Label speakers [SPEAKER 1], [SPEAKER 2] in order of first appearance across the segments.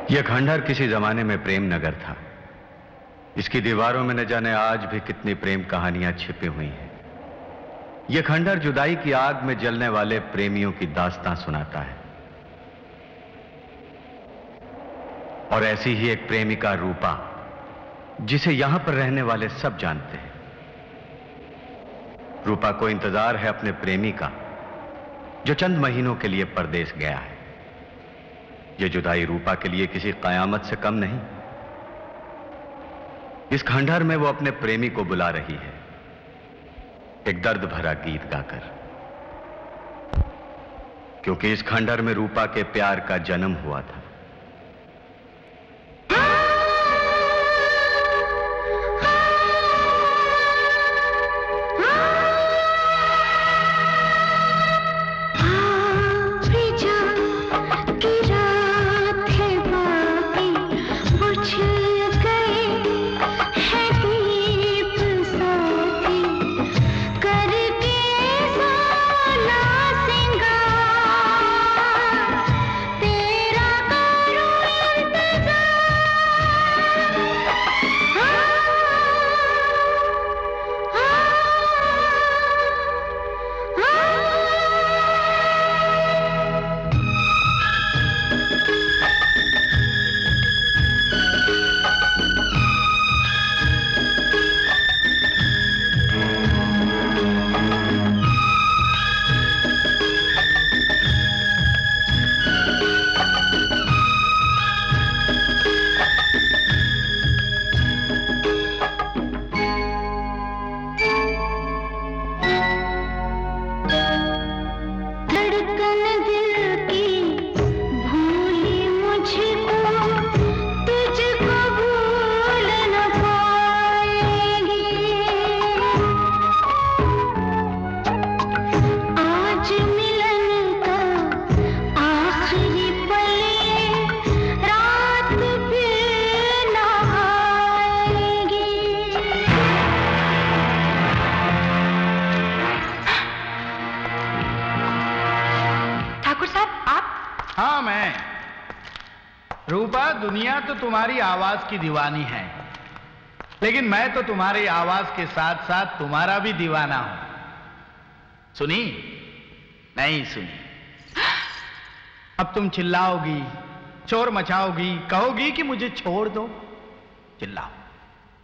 [SPEAKER 1] यह खंडहर किसी जमाने में प्रेम नगर था। इसकी दीवारों में न जाने आज भी कितनी प्रेम कहानियां छिपी हुई हैं। यह खंडहर जुदाई की आग में जलने वाले प्रेमियों की दास्तां सुनाता है। और ऐसी ही एक प्रेमिका रूपा, जिसे यहां पर रहने वाले सब जानते हैं। रूपा को इंतजार है अपने प्रेमी का, जो चंद महीनों के लिए परदेश गया है। यह जुदाई रूपा के लिए किसी कयामत से कम नहीं। इस खंडहर में वो अपने प्रेमी को बुला रही है, एक दर्द भरा गीत गाकर, क्योंकि इस खंडहर में रूपा के प्यार का जन्म हुआ था।
[SPEAKER 2] दुनिया तो तुम्हारी आवाज की दीवानी है, लेकिन मैं तो तुम्हारी आवाज के साथ साथ तुम्हारा भी दीवाना हूं। सुनी? नहीं सुनी? अब तुम चिल्लाओगी, शोर मचाओगी, कहोगी कि मुझे छोड़ दो। चिल्लाओ,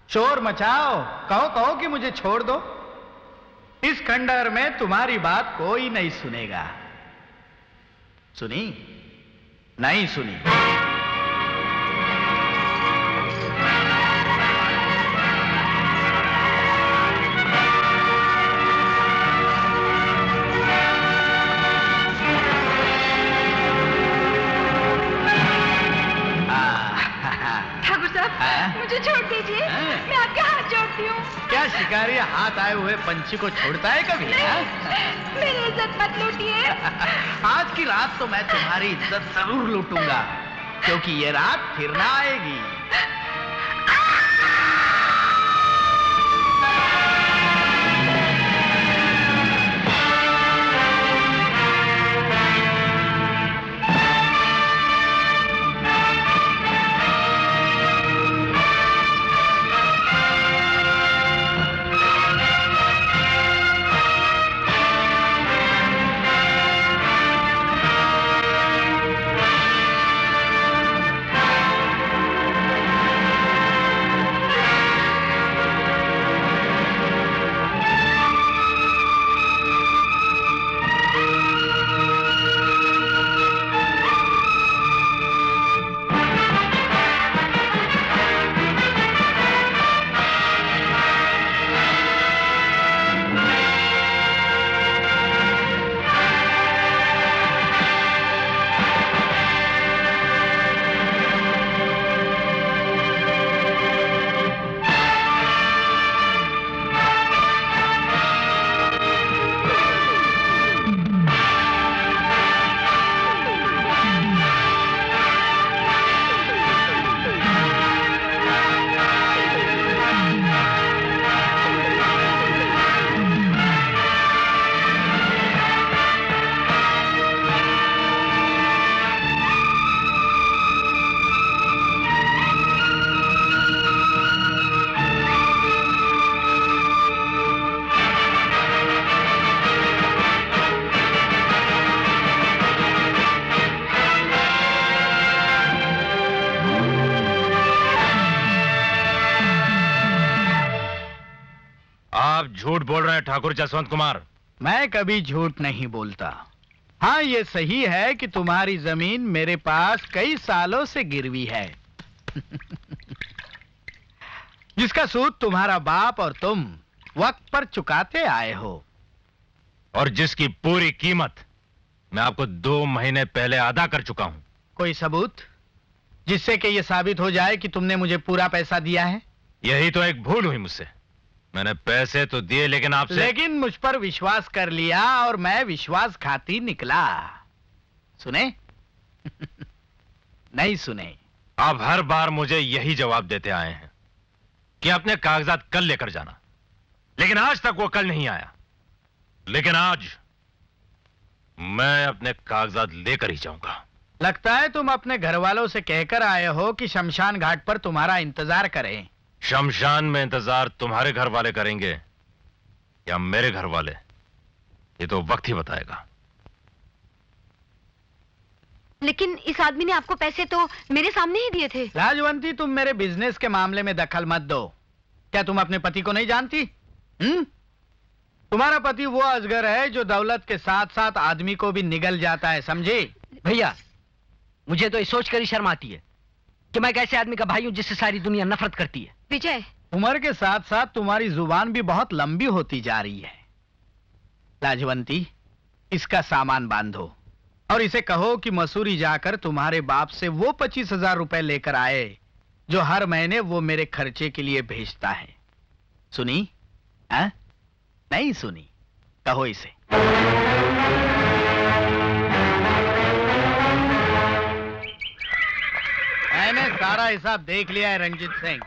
[SPEAKER 2] शोर मचाओ, कहो कहो कि मुझे छोड़ दो। इस खंडहर में तुम्हारी बात कोई नहीं सुनेगा। सुनी? नहीं सुनी?
[SPEAKER 3] मुझे छोड़ दीजिए, मैं आपके हाथ जोड़ती हूँ।
[SPEAKER 2] क्या शिकारी हाथ आए हुए पंछी को छोड़ता है कभी?
[SPEAKER 3] मेरी इज्जत मत लूटिए।
[SPEAKER 2] आज की रात तो मैं तुम्हारी इज्जत जरूर लूटूंगा, क्योंकि ये रात फिर ना आएगी।
[SPEAKER 4] झूठ बोल रहे हैं ठाकुर जसवंत कुमार।
[SPEAKER 2] मैं कभी झूठ नहीं बोलता। हाँ, ये सही है कि तुम्हारी जमीन मेरे पास कई सालों से गिरवी है जिसका सूद तुम्हारा बाप और तुम वक्त पर चुकाते आए हो,
[SPEAKER 4] और जिसकी पूरी कीमत मैं आपको 2 महीने पहले अदा कर चुका हूं।
[SPEAKER 2] कोई सबूत जिससे कि यह साबित हो जाए कि तुमने मुझे पूरा पैसा दिया है?
[SPEAKER 4] यही तो एक भूल हुई मुझसे। मैंने पैसे तो दिए लेकिन
[SPEAKER 2] मुझ पर विश्वास कर लिया और मैं विश्वासघाती निकला। सुने? नहीं सुने?
[SPEAKER 4] आप हर बार मुझे यही जवाब देते आए हैं कि अपने कागजात कल लेकर जाना, लेकिन आज तक वो कल नहीं आया। लेकिन आज मैं अपने कागजात लेकर ही जाऊंगा।
[SPEAKER 2] लगता है तुम अपने घर वालों से कहकर आए हो कि शमशान घाट पर तुम्हारा इंतजार करें।
[SPEAKER 4] शमशान में इंतजार तुम्हारे घर वाले करेंगे या मेरे घर वाले, ये तो वक्त ही बताएगा।
[SPEAKER 3] लेकिन इस आदमी ने आपको पैसे तो मेरे सामने ही दिए थे।
[SPEAKER 2] लाजवंती, तुम मेरे बिजनेस के मामले में दखल मत दो। क्या तुम अपने पति को नहीं जानती? तुम्हारा पति वो अजगर है जो दौलत के साथ साथ आदमी को भी निगल जाता है, समझे?
[SPEAKER 5] भैया, मुझे तो ये सोच कर ही शर्म आती है कि मैं एक ऐसे आदमी का भाई हूं जिससे सारी दुनिया नफरत करती है।
[SPEAKER 3] विजय,
[SPEAKER 2] उम्र के साथ साथ तुम्हारी जुबान भी बहुत लंबी होती जा रही है। लाजवंती, इसका सामान बांधो और इसे कहो कि मसूरी जाकर तुम्हारे बाप से वो 25,000 रुपए लेकर आए जो हर महीने वो मेरे खर्चे के लिए भेजता है। सुनी? हाँ? नहीं सुनी? कहो इसे। मैंने सारा हिसाब देख लिया है रंजीत सिंह।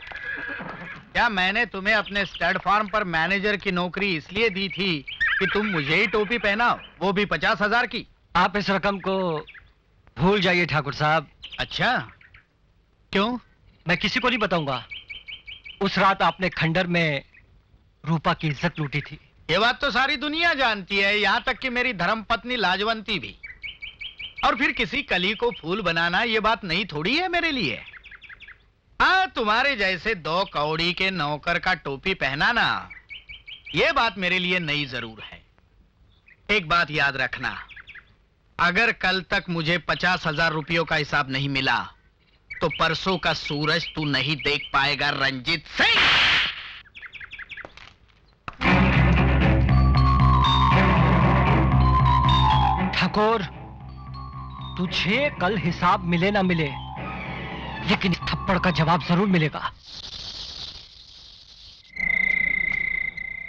[SPEAKER 2] क्या मैंने तुम्हें अपने स्टड फार्म पर मैनेजर की नौकरी इसलिए दी थी कि तुम मुझे ही टोपी पहनाओ, वो भी 50,000 की?
[SPEAKER 5] आप इस रकम को भूल जाइए ठाकुर साहब।
[SPEAKER 2] अच्छा, क्यों?
[SPEAKER 5] मैं किसी को नहीं बताऊंगा। उस रात आपने खंडर में रूपा की इज्जत लूटी थी।
[SPEAKER 2] ये बात तो सारी दुनिया जानती है, यहाँ तक कि मेरी धर्मपत्नी लाजवंती भी। और फिर किसी कली को फूल बनाना ये बात नहीं थोड़ी है मेरे लिए। हाँ, तुम्हारे जैसे 2 कौड़ी के नौकर का टोपी पहनाना ये बात मेरे लिए नई जरूर है। एक बात याद रखना, अगर कल तक मुझे 50,000 रुपयों का हिसाब नहीं मिला तो परसों का सूरज तू नहीं देख पाएगा रंजीत सिंह।
[SPEAKER 5] ठाकुर, तुझे कल हिसाब मिले ना मिले, लेकिन इस थप्पड़ का जवाब जरूर मिलेगा।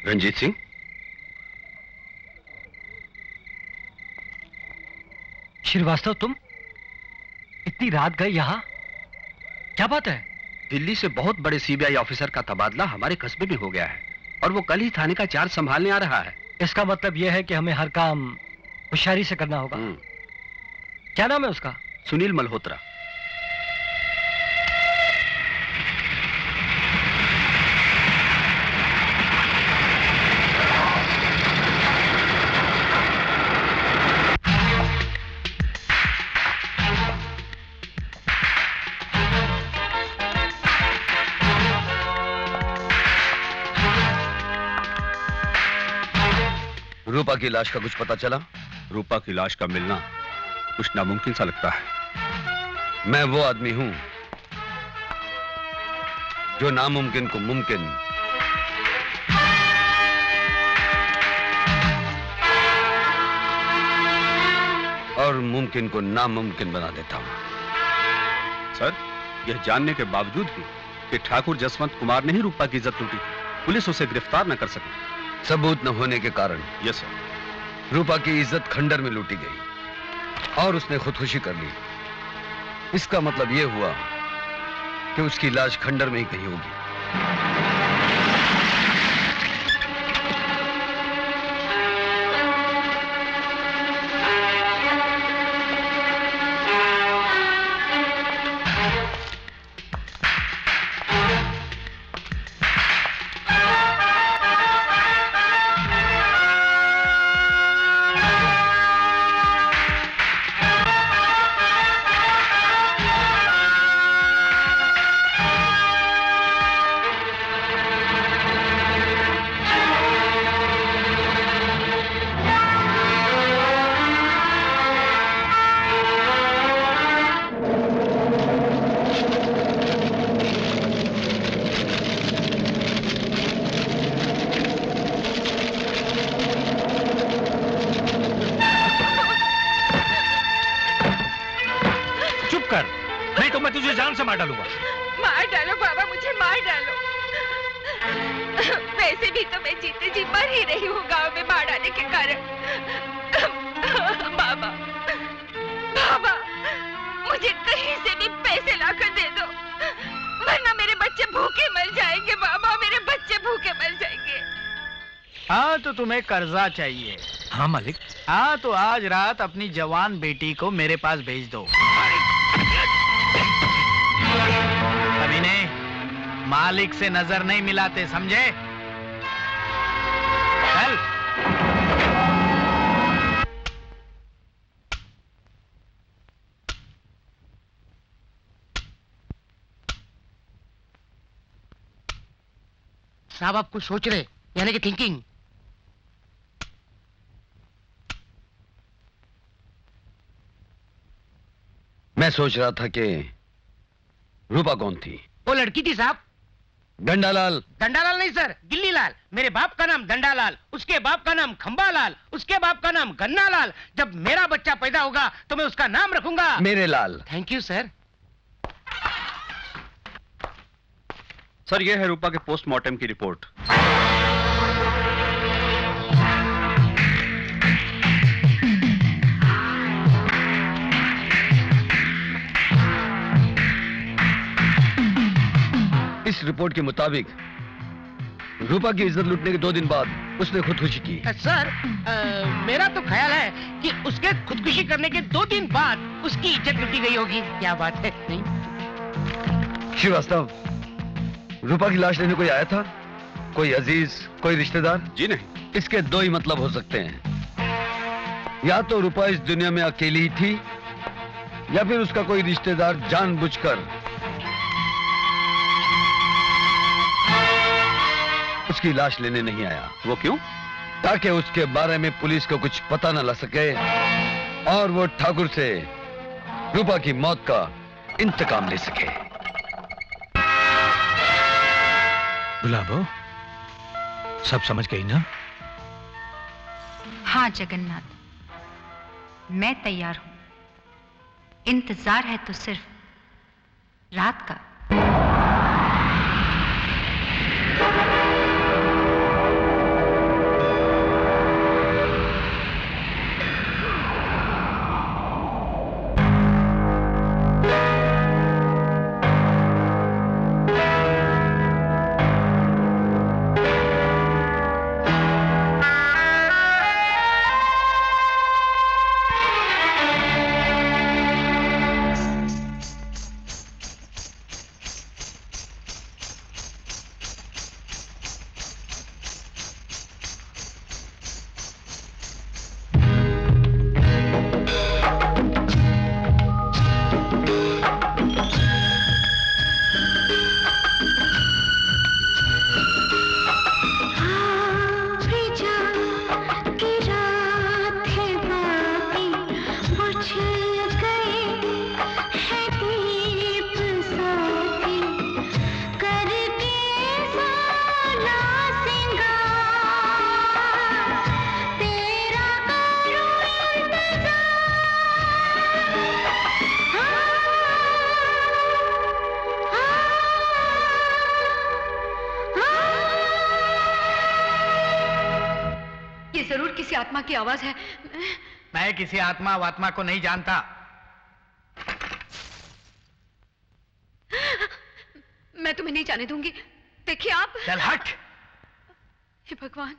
[SPEAKER 1] रंजीत सिंह,
[SPEAKER 5] श्रीवास्तव, तुम इतनी रात गए यहाँ? क्या बात है?
[SPEAKER 6] दिल्ली से बहुत बड़े सीबीआई ऑफिसर का तबादला हमारे कस्बे में हो गया है और वो कल ही थाने का चार्ज संभालने आ रहा है।
[SPEAKER 5] इसका मतलब यह है कि हमें हर काम होशियारी से करना होगा। क्या नाम है उसका?
[SPEAKER 6] सुनील मल्होत्रा।
[SPEAKER 1] रूपा की लाश का कुछ पता चला?
[SPEAKER 6] रूपा की लाश का मिलना कुछ नामुमकिन सा लगता है।
[SPEAKER 1] मैं वो आदमी हूं जो नामुमकिन को मुमकिन और मुमकिन को नामुमकिन बना देता हूं।
[SPEAKER 6] सर, यह जानने के बावजूद भी कि ठाकुर जसवंत कुमार ने ही रूपा की इज्जत लूटी थी, पुलिस उसे गिरफ्तार न कर सकी।
[SPEAKER 1] सबूत न होने के कारण
[SPEAKER 6] यस सर।
[SPEAKER 1] रूपा की इज्जत खंडर में लूटी गई और उसने खुदकुशी कर ली। इसका मतलब यह हुआ कि उसकी लाश खंडर में ही कहीं होगी।
[SPEAKER 4] नहीं तो मैं तुझे जान से मार डालूंगा।
[SPEAKER 7] मार डालो बाबा, मुझे मार डालो। वैसे भी तो मैं जीते जी मर ही रही हूँ गांव में बाढ़ आने के कारण। बाबा, बाबा, मुझे कहीं से भी पैसे लाकर दे दो, वरना मेरे बच्चे भूखे मर जाएंगे। बाबा, मेरे बच्चे भूखे मर जाएंगे।
[SPEAKER 2] हाँ, तो तुम्हें कर्जा चाहिए?
[SPEAKER 5] हाँ मालिक।
[SPEAKER 2] हाँ, तो आज रात अपनी जवान बेटी को मेरे पास भेज दो। कमीने, मालिक से नजर नहीं मिलाते, समझे? चल।
[SPEAKER 8] साहब आप कुछ सोच रहे, यानी कि थिंकिंग।
[SPEAKER 9] मैं सोच रहा था कि रूपा कौन थी?
[SPEAKER 8] वो लड़की थी साहब।
[SPEAKER 9] डंडालाल?
[SPEAKER 8] डंडालाल नहीं सर, गिल्लीलाल। मेरे बाप का नाम डंडालाल, उसके बाप का नाम खंबालाल, उसके बाप का नाम गन्नालाल। जब मेरा बच्चा पैदा होगा तो मैं उसका नाम रखूंगा
[SPEAKER 9] मेरे लाल।
[SPEAKER 8] Thank you sir.
[SPEAKER 6] सर, यह है रूपा के पोस्टमार्टम की रिपोर्ट।
[SPEAKER 9] इस रिपोर्ट के मुताबिक रूपा की इज्जत लूटने के 2 दिन बाद उसने खुदकुशी की।
[SPEAKER 8] सर, मेरा तो ख्याल है कि उसके खुदकुशी करने के 2 दिन बाद उसकी इज्जत लूटी गई होगी। क्या बात है? नहीं
[SPEAKER 9] श्रीवास्तव, रूपा की लाश लेने कोई आया था? कोई अजीज, कोई रिश्तेदार?
[SPEAKER 6] जी नहीं।
[SPEAKER 9] इसके 2 ही मतलब हो सकते हैं। या तो रूपा इस दुनिया में अकेली ही थी, या फिर उसका कोई रिश्तेदार जानबूझकर उसकी लाश लेने नहीं आया।
[SPEAKER 6] वो क्यों?
[SPEAKER 9] ताकि उसके बारे में पुलिस को कुछ पता न लग सके और वो ठाकुर से रूपा की मौत का इंतकाम ले सके।
[SPEAKER 5] गुलाबो, सब समझ गई ना?
[SPEAKER 3] हाँ जगन्नाथ, मैं तैयार हूं। इंतजार है तो सिर्फ रात का।
[SPEAKER 10] आत्मा की आवाज है।
[SPEAKER 2] मैं किसी आत्मा वात्मा को नहीं जानता।
[SPEAKER 10] मैं तुम्हें नहीं जाने दूंगी। देखिए आप।
[SPEAKER 2] चल हट।
[SPEAKER 10] हे भगवान।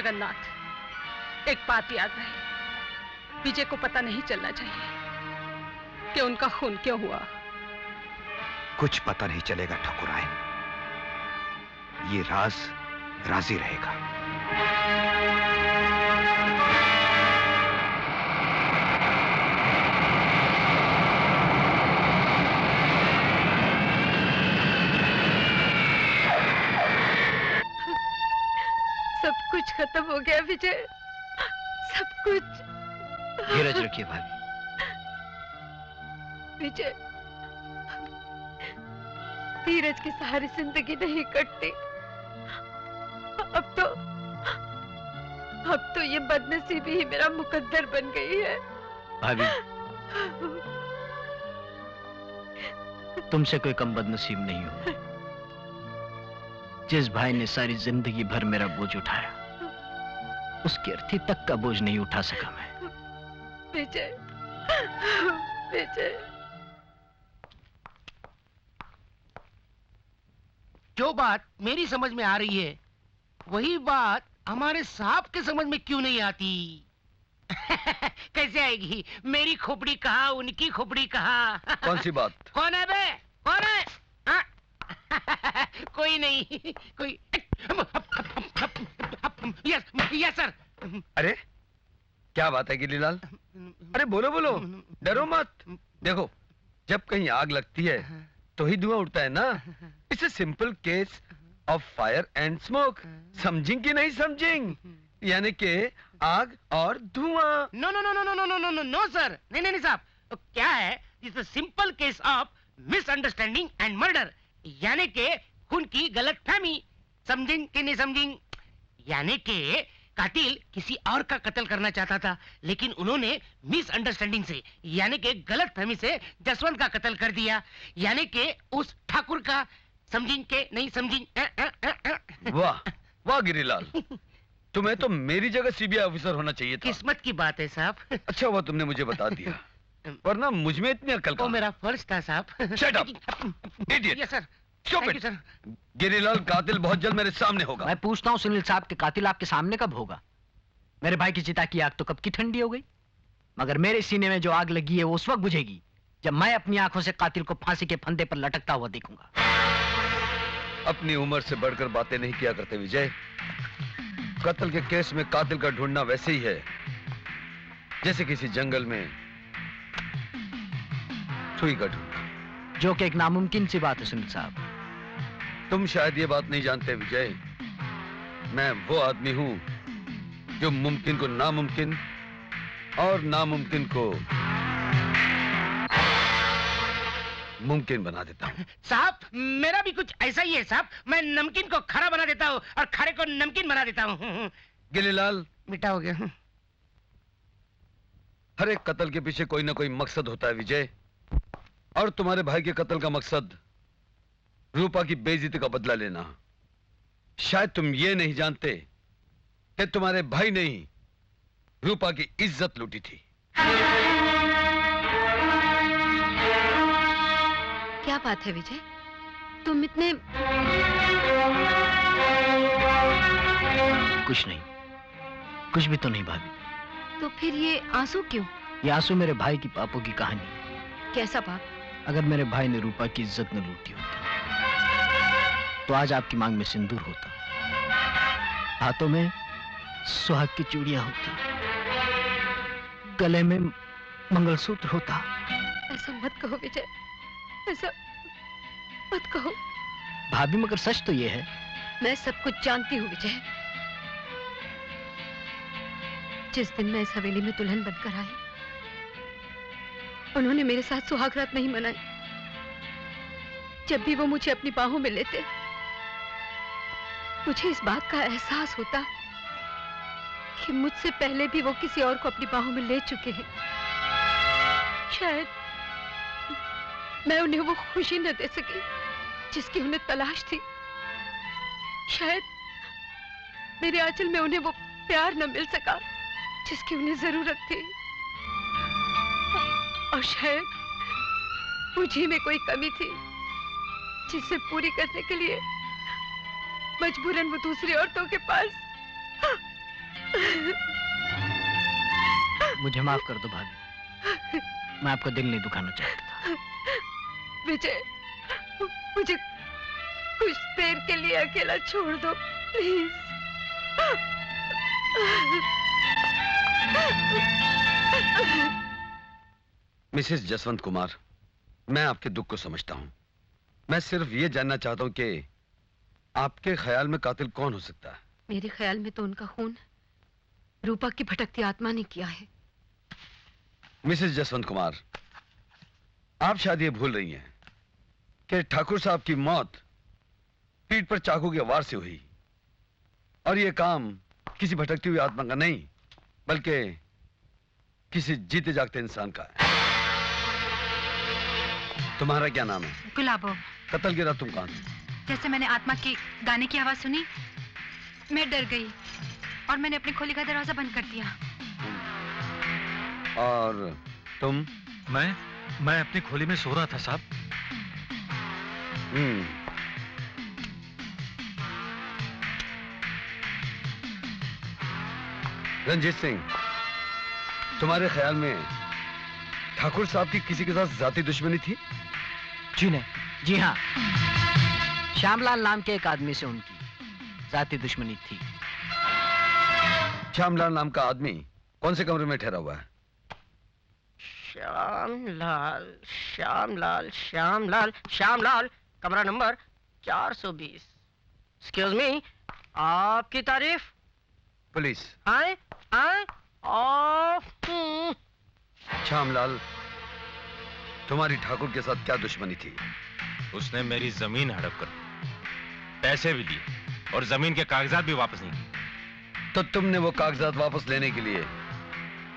[SPEAKER 11] जगन्नाथ, एक बात याद रहे, विजय को पता नहीं चलना चाहिए कि उनका खून क्यों हुआ।
[SPEAKER 12] कुछ पता नहीं चलेगा ठाकुरायन, ये राज राजी रहेगा।
[SPEAKER 11] सब कुछ खत्म हो गया विजय, सब कुछ।
[SPEAKER 5] धीरज रखिए भाभी।
[SPEAKER 11] विजय, धीरज की सहारे जिंदगी नहीं कटती। अब तो ये बदनसीबी ही मेरा मुकद्दर बन गई है।
[SPEAKER 5] भाभी, तुमसे कोई कम बदनसीब नहीं हो। जिस भाई ने सारी जिंदगी भर मेरा बोझ उठाया, उसकी अर्थी तक का बोझ नहीं उठा सका मैं।
[SPEAKER 11] विजय, विजय।
[SPEAKER 8] जो बात मेरी समझ में आ रही है, वही बात हमारे साहब के समझ में क्यों नहीं आती? कैसे आएगी? मेरी खोपड़ी कहाँ, उनकी खोपड़ी कहाँ?
[SPEAKER 9] कौन सी बात?
[SPEAKER 8] कौन है बे? कौन है? कोई नहीं, कोई। Yes sir.
[SPEAKER 9] अरे क्या बात है गिल्लीलाल? अरे बोलो बोलो, डरो मत। देखो, जब कहीं आग लगती है तो ही धुआं उठता है ना। It's a simple case of fire and smoke. समझेंगे कि नहीं समझेंगे? यानी कि आग और धुआं।
[SPEAKER 8] No no no no no no no no no sir, नहीं नहीं साहब, क्या है? It's a simple case of misunderstanding and murder, यानी कि खून की गलतफहमी। समझेंगे कि नहीं समझेंगे? यानी कि कातिल किसी और का कत्ल करना चाहता था, लेकिन उन्होंने मिसअंडरस्टैंडिंग से, यानी कि गलतफहमी से जसवंत का कत्ल कर दिया, यानी कि उस ठाकुर का। समझेंगे कि नहीं समझेंगे?
[SPEAKER 9] वाह वाह गिरीलाल, तुम्हें तो मेरी जगह सीबीआई ऑफिसर होना चाहिए था।
[SPEAKER 8] किस्मत की बात है साहब।
[SPEAKER 9] अच्छा हुआ तुमने मुझे बता दिया, वरना मुझ में इतनी अक्ल
[SPEAKER 8] वो मेरा फर्ज था साहब।
[SPEAKER 9] Shut up, idiot.
[SPEAKER 8] Yes sir.
[SPEAKER 9] Stupid.
[SPEAKER 8] Sir.
[SPEAKER 9] गिरीलाल, कातिल बहुत जल्द मेरे सामने होगा।
[SPEAKER 5] मैं पूछता हूँ सुनील साहब के कातिल आपके सामने कब होगा? मेरे भाई की चिता की आग तो कब की ठंडी हो गई, मगर मेरे सीने में जो आग लगी है वो उस वक्त बुझेगी जब मैं अपनी आंखों से कातिल को फांसी के फंदे पर लटकता हुआ देखूंगा।
[SPEAKER 9] अपनी उम्र से बढ़कर बातें नहीं किया करते विजय। कत्ल के केस में कातिल का ढूंढना वैसे ही है जैसे किसी जंगल में सुई का ढूंढना,
[SPEAKER 5] जो कि एक नामुमकिन सी बात है सुनील साहब।
[SPEAKER 9] तुम शायद ये बात नहीं जानते विजय, मैं वो आदमी हूं जो मुमकिन को नामुमकिन और नामुमकिन को मुमकिन बना देता हूं।
[SPEAKER 8] साहब, मेरा भी कुछ ऐसा ही है साहब। मैं नमकीन को खरा बना देता हूँ और खरे को नमकीन बना देता हूँ।
[SPEAKER 9] गिलीलाल,
[SPEAKER 8] मिठा हो गया।
[SPEAKER 9] हर एक कत्ल के पीछे कोई ना कोई मकसद होता है विजय, और तुम्हारे भाई के कत्ल का मकसद रूपा की बेइज्जती का बदला लेना। शायद तुम ये नहीं जानते कि तुम्हारे भाई ने ही रूपा की इज्जत लूटी थी।
[SPEAKER 10] क्या बात है विजय, तुम इतने...
[SPEAKER 5] कुछ नहीं, कुछ भी तो नहीं भाभी।
[SPEAKER 10] तो फिर ये आंसू क्यों?
[SPEAKER 5] ये आंसू मेरे भाई की पापों की कहानी।
[SPEAKER 10] कैसा पाप?
[SPEAKER 5] अगर मेरे भाई ने रूपा की इज्जत न लूटी होती तो आज आपकी मांग में सिंदूर होता, हाथों में सुहाग की चूड़ियां होती, गले में मंगलसूत्र होता।
[SPEAKER 11] ऐसा मत कहो विजय, ऐसा मत कहो।
[SPEAKER 5] भाभी, मगर सच तो ये है।
[SPEAKER 11] मैं सब कुछ जानती हूँ विजय। जिस दिन मैं इस हवेली में दुल्हन बनकर आई, उन्होंने मेरे साथ सुहागरात नहीं मनाई। जब भी वो मुझे अपनी बाहों में लेते, मुझे इस बात का एहसास होता कि मुझसे पहले भी वो किसी और को अपनी बाहों में ले चुके हैं। शायद मैं उन्हें वो खुशी न दे सकी जिसकी उन्हें तलाश थी। शायद मेरे आंचल में उन्हें वो प्यार न मिल सका जिसकी उन्हें जरूरत थी। और शायद मुझे में कोई कमी थी जिसे पूरी करने के लिए मजबूरन वो दूसरी औरतों के पास
[SPEAKER 5] मुझे माफ कर दो भाभी, मैं आपको दिल नहीं दुखाना चाहता।
[SPEAKER 11] विजय, मुझे कुछ देर के लिए अकेला छोड़ दो प्लीज।
[SPEAKER 9] मिसेस जसवंत कुमार, मैं आपके दुख को समझता हूं। मैं सिर्फ ये जानना चाहता हूं कि आपके ख्याल में कातिल कौन हो सकता है?
[SPEAKER 11] मेरे ख्याल में तो उनका खून रूपा की भटकती आत्मा ने किया है।
[SPEAKER 9] मिसेस जसवंत कुमार, आप शायद ये भूल रही हैं कि ठाकुर साहब की मौत पीठ पर चाकू के वार से हुई, और ये काम किसी भटकती हुई आत्मा का नहीं बल्कि किसी जीते जागते इंसान का है। तुम्हारा क्या नाम है?
[SPEAKER 13] गुलाबो।
[SPEAKER 9] कत्ल गिरा तुम कहां से?
[SPEAKER 13] जैसे मैंने आत्मा की गाने की आवाज सुनी, मैं डर गई और मैंने अपनी खोली का दरवाजा बंद कर दिया।
[SPEAKER 9] और तुम?
[SPEAKER 14] मैं अपनी खोली में सो रहा था साहब।
[SPEAKER 9] रंजीत सिंह, तुम्हारे ख्याल में ठाकुर साहब की किसी के साथ जाती दुश्मनी थी?
[SPEAKER 5] जी नहीं, जी हाँ, श्यामलाल नाम के एक आदमी से उनकी जाती दुश्मनी थी।
[SPEAKER 9] श्यामलाल नाम का आदमी कौन से कमरे में ठहरा हुआ है?
[SPEAKER 8] श्यामलाल, श्यामलाल, श्यामलाल, श्यामलाल, कमरा नंबर 420। एक्सक्यूज मी, आपकी तारीफ?
[SPEAKER 9] पुलिस।
[SPEAKER 8] आए आए
[SPEAKER 9] श्यामलाल, तुम्हारी ठाकुर के साथ क्या दुश्मनी थी?
[SPEAKER 4] उसने मेरी जमीन हड़प कर पैसे भी दिए और जमीन के कागजात भी वापस नहीं किए।
[SPEAKER 9] तो तुमने वो कागजात वापस लेने के लिए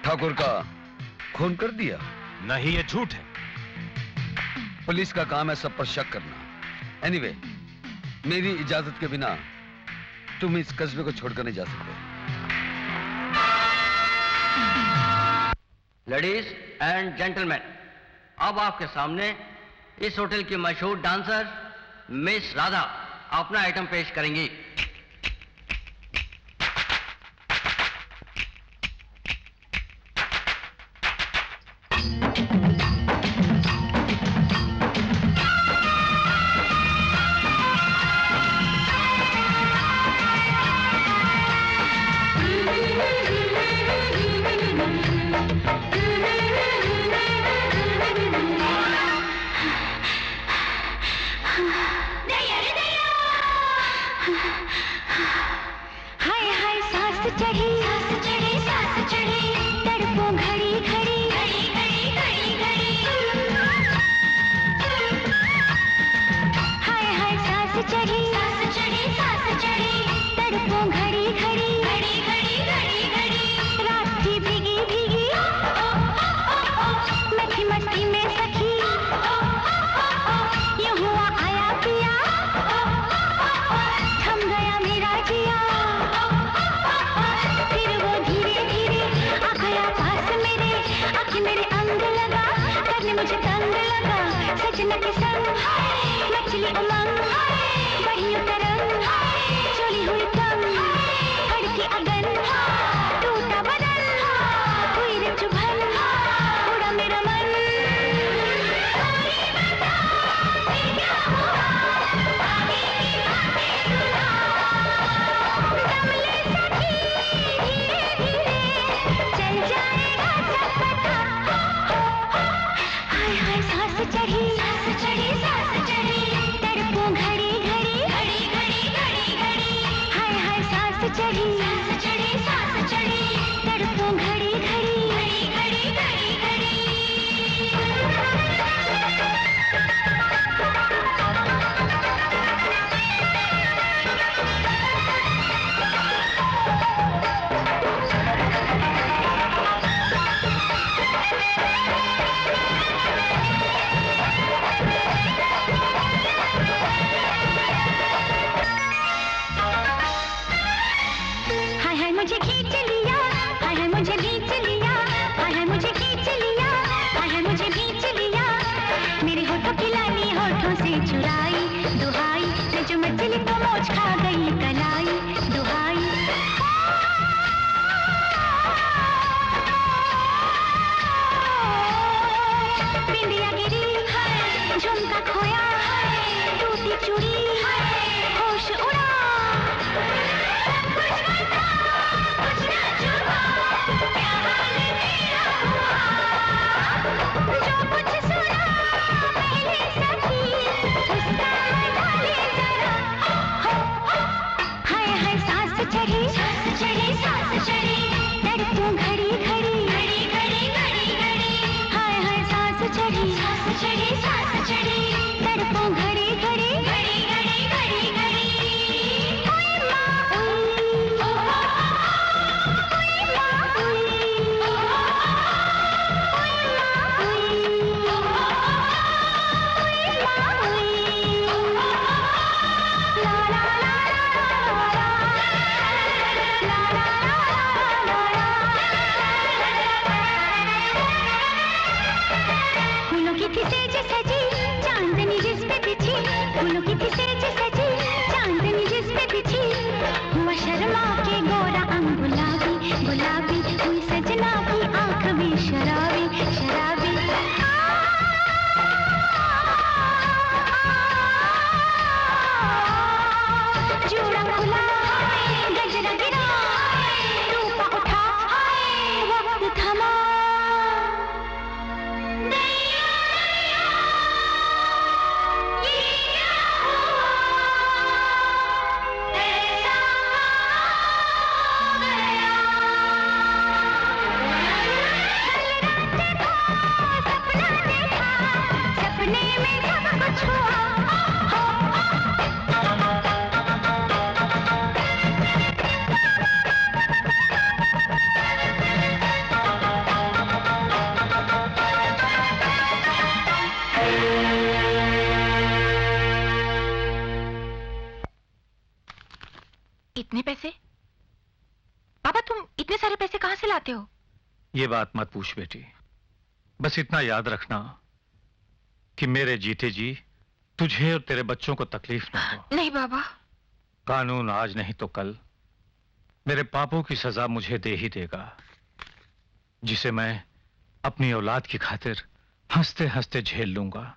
[SPEAKER 9] ठाकुर का खून कर दिया?
[SPEAKER 4] नहीं, ये झूठ है।
[SPEAKER 9] पुलिस का काम है सब पर शक करना। एनीवे, मेरी इजाजत के बिना तुम इस कस्बे को छोड़कर नहीं जा सकते।
[SPEAKER 15] लेडीज एंड जेंटलमैन, अब आपके सामने इस होटल की मशहूर डांसर मिस राधा अपना आइटम पेश करेंगी।
[SPEAKER 16] चढ़ी सांस चढ़ी सांस चढ़ी तड़पूं घड़ी घड़ी घड़ी घड़ी घड़ी घड़ी हाय हाय सांस चढ़ी सांस चढ़ी सांस चढ़ी तड़पूं घड़ी घड़ी घड़ी घड़ी घड़ी घड़ी ओए माँ ओए माँ फूलों की थी सेज सजी चांदनी जिस पे बिछी फूलों की थी सेज सजी चांदनी जिस पे बिछी हुआ शर्मा के गोरा अंग गुलाबी गुलाबी हुई सजना की आंख भी शराबी शराबी जोड़ा खुला गजरा गिरा रूपा उठा वक्त थमा सपने में सब कुछ हुआ
[SPEAKER 13] इतने पैसे? पापा तुम इतने सारे पैसे कहां से लाते हो?
[SPEAKER 14] ये बात मत पूछ बेटी, बस इतना याद रखना कि मेरे जीते जी तुझे और तेरे बच्चों को तकलीफ न हो।
[SPEAKER 13] नहीं बाबा।
[SPEAKER 14] कानून आज नहीं तो कल मेरे पापों की सजा मुझे दे ही देगा, जिसे मैं अपनी औलाद की खातिर हंसते हंसते झेल लूंगा।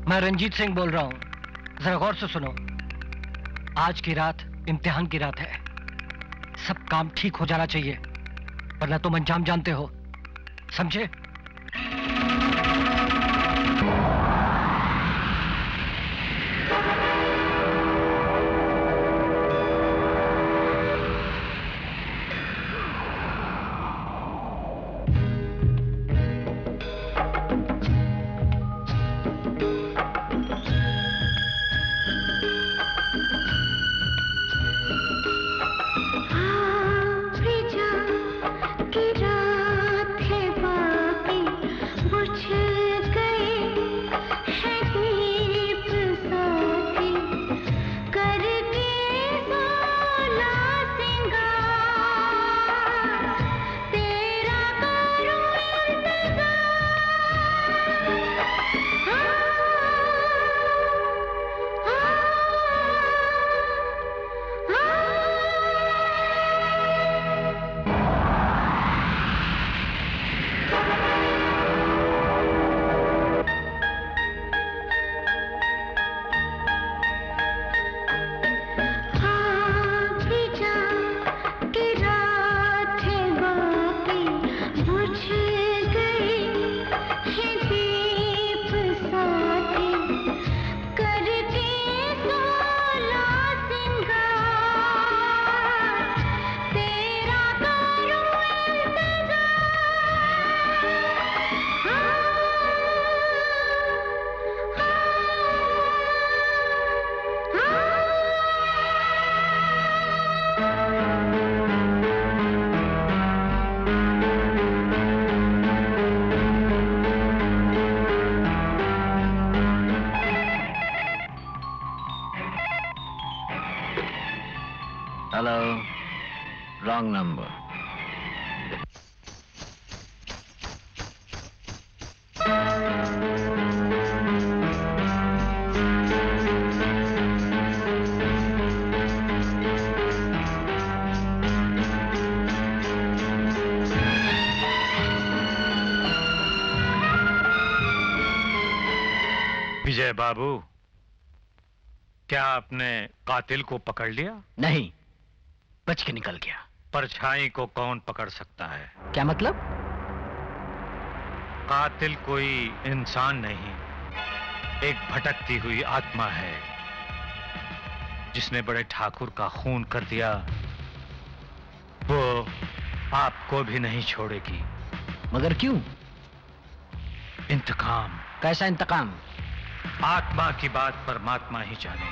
[SPEAKER 5] मैं रंजीत सिंह बोल रहा हूं, जरा गौर से सुनो। आज की रात इम्तिहान की रात है, सब काम ठीक हो जाना चाहिए, वरना तुम अंजाम जानते हो, समझे? Hello. Wrong number.
[SPEAKER 14] विजय बाबू, क्या आपने कातिल को पकड़ लिया?
[SPEAKER 5] नहीं, बच के निकल गया।
[SPEAKER 14] परछाई को कौन पकड़ सकता है?
[SPEAKER 5] क्या मतलब?
[SPEAKER 14] कातिल कोई इंसान नहीं, एक भटकती हुई आत्मा है जिसने बड़े ठाकुर का खून कर दिया। वो आपको भी नहीं छोड़ेगी।
[SPEAKER 5] मगर क्यों?
[SPEAKER 14] इंतकाम।
[SPEAKER 5] कैसा इंतकाम?
[SPEAKER 14] आत्मा की बात परमात्मा ही जाने।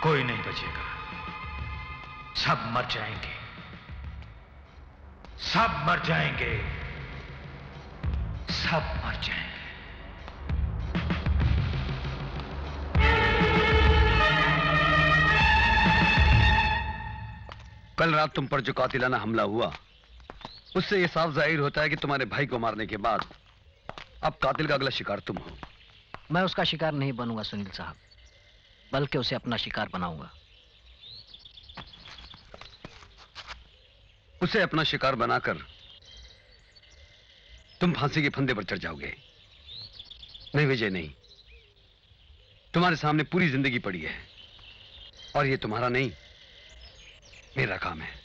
[SPEAKER 14] कोई नहीं बचेगा, सब मर जाएंगे, सब मर जाएंगे, सब मर जाएंगे।
[SPEAKER 6] कल रात तुम पर जो कातिलाना हमला हुआ, उससे यह साफ जाहिर होता है कि तुम्हारे भाई को मारने के बाद अब कातिल का अगला शिकार तुम हो।
[SPEAKER 5] मैं उसका शिकार नहीं बनूंगा सुनील साहब, बल्कि उसे अपना शिकार बनाऊंगा।
[SPEAKER 6] उसे अपना शिकार बनाकर तुम फांसी के फंदे पर चढ़ जाओगे। नहीं विजय, नहीं। तुम्हारे सामने पूरी जिंदगी पड़ी है और ये तुम्हारा नहीं, मेरा काम है।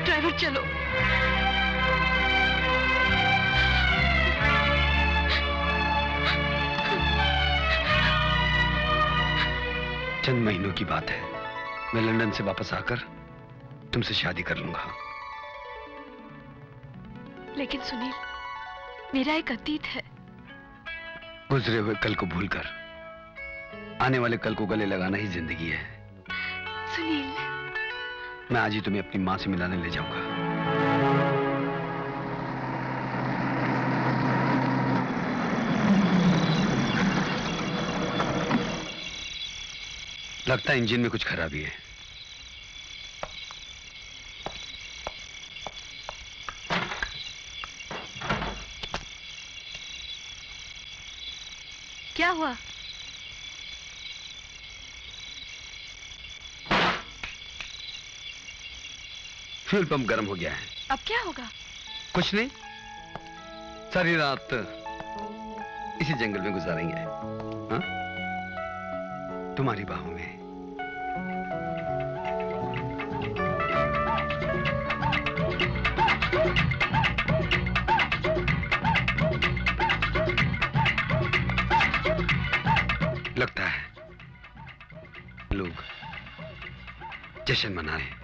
[SPEAKER 11] ड्राइवर चलो।
[SPEAKER 6] चंद महीनों की बात है, मैं लंदन से वापस आकर तुमसे शादी कर लूंगा।
[SPEAKER 11] लेकिन सुनील, मेरा एक अतीत है।
[SPEAKER 6] गुजरे हुए कल को भूलकर आने वाले कल को गले लगाना ही जिंदगी है।
[SPEAKER 11] सुनील,
[SPEAKER 6] मैं आज ही तुम्हें अपनी मां से मिलाने ले जाऊंगा। लगता है इंजन में कुछ खराबी है।
[SPEAKER 11] क्या हुआ?
[SPEAKER 6] फ्यूल पंप गर्म हो गया है।
[SPEAKER 11] अब क्या होगा?
[SPEAKER 6] कुछ नहीं, सारी रात इसी जंगल में गुजारेंगे, हाँ? तुम्हारी बाहों में। लगता है लोग जश्न मना रहे हैं।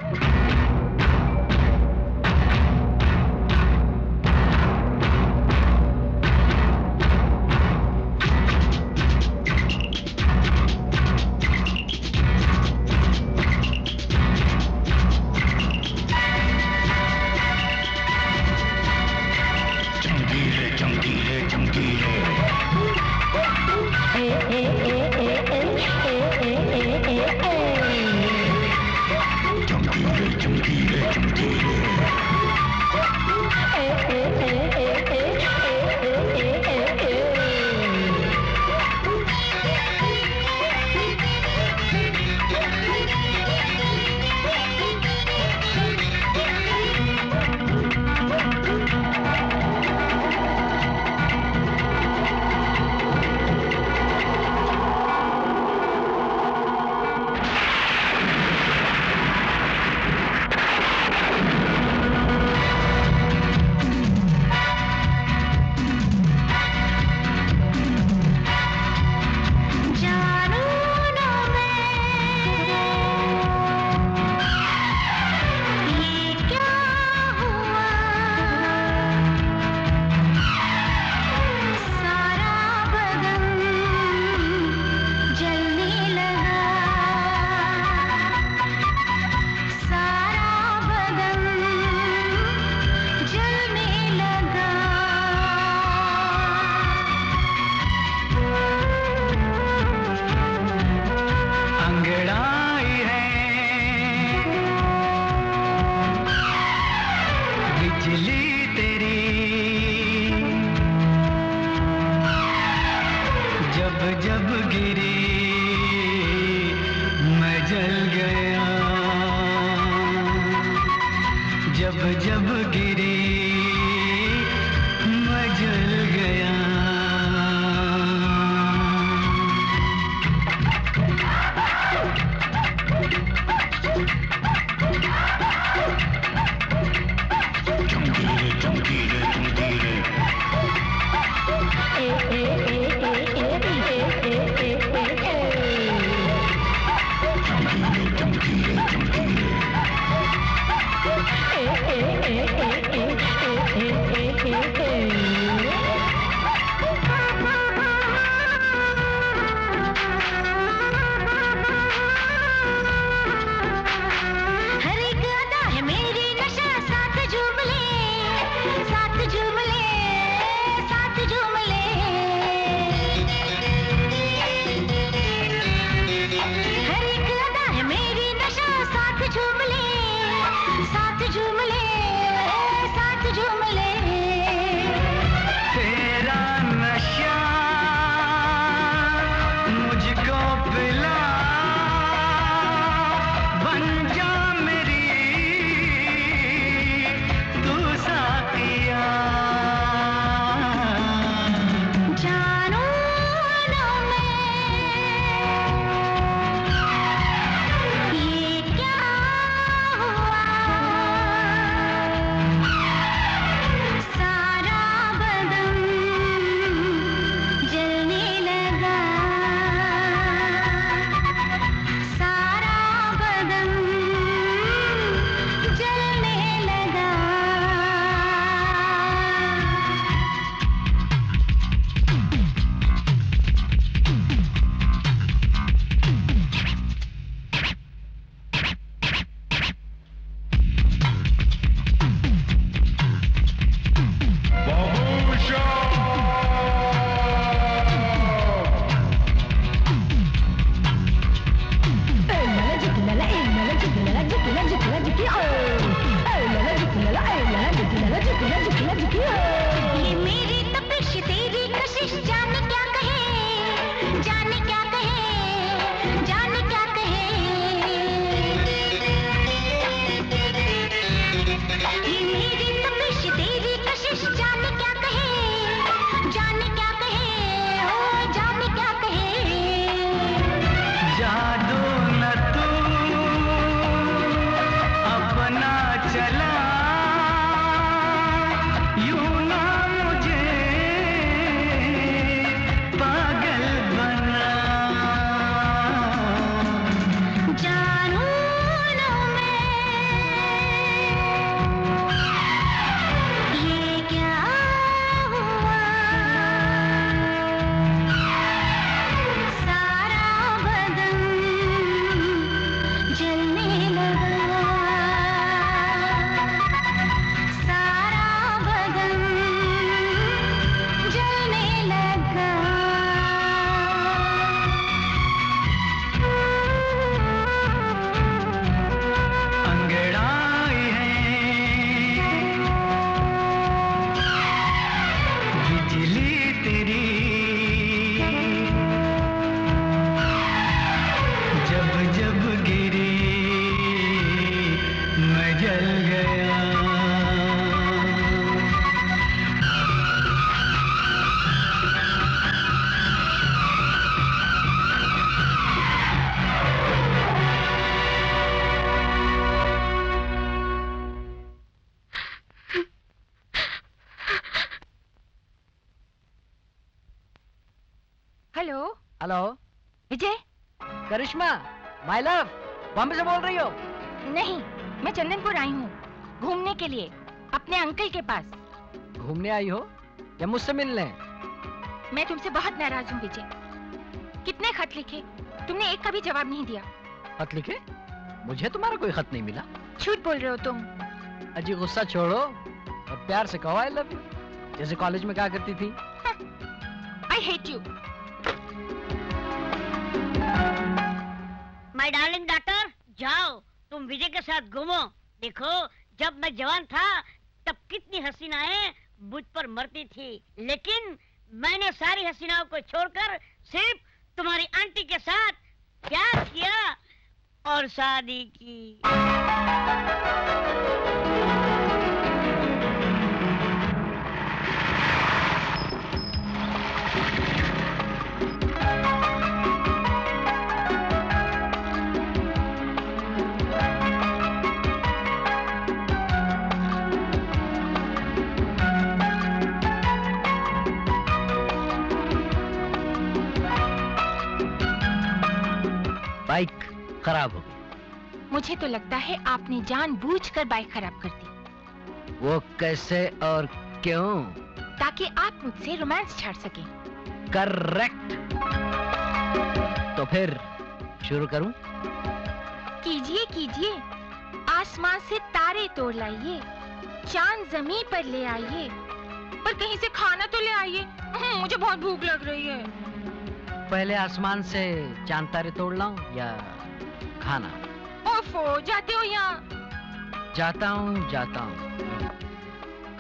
[SPEAKER 16] जब जब गिरी मैं जल गया।
[SPEAKER 5] Hello Vijay, Karishma, my love, Bombay से बोल रही हो?
[SPEAKER 7] नहीं, मैं चंदनपुर आई हूँ घूमने के लिए, अपने अंकल के पास।
[SPEAKER 5] घूमने आई हो या मुझसे मिलने?
[SPEAKER 7] मैं तुमसे बहुत नाराज हूँ विजय। कितने खत लिखे, तुमने एक का भी जवाब नहीं दिया।
[SPEAKER 5] खत लिखे? मुझे तुम्हारा कोई खत नहीं मिला।
[SPEAKER 7] झूठ बोल रहे हो तुम।
[SPEAKER 5] अजी गुस्सा छोड़ो और प्यार से कहो आई लव यू, जैसे कॉलेज में कहा करती थी।
[SPEAKER 7] I hate you.
[SPEAKER 17] My darling daughter, जाओ तुम विजय के साथ घूमो। देखो, जब मैं जवान था तब कितनी हसीनाएं मुझ पर मरती थी, लेकिन मैंने सारी हसीनाओं को छोड़कर सिर्फ तुम्हारी आंटी के साथ प्यार किया और शादी की।
[SPEAKER 5] खराब हो गई।
[SPEAKER 18] मुझे तो लगता है आपने जानबूझकर बाइक खराब कर दी।
[SPEAKER 5] वो कैसे और क्यों?
[SPEAKER 18] ताकि आप मुझसे रोमांस छाड़ सकें।
[SPEAKER 5] करेक्ट। तो फिर शुरू करूं?
[SPEAKER 18] कीजिए कीजिए, आसमान से तारे तोड़ लाइए, चांद जमीन पर ले आइए, पर कहीं से खाना तो ले आइए। मुझे बहुत भूख लग रही है।
[SPEAKER 5] पहले आसमान से चांद तारे तोड़ लाऊं या खाना?
[SPEAKER 18] ओफो, जाते हो यहाँ?
[SPEAKER 5] जाता हूँ।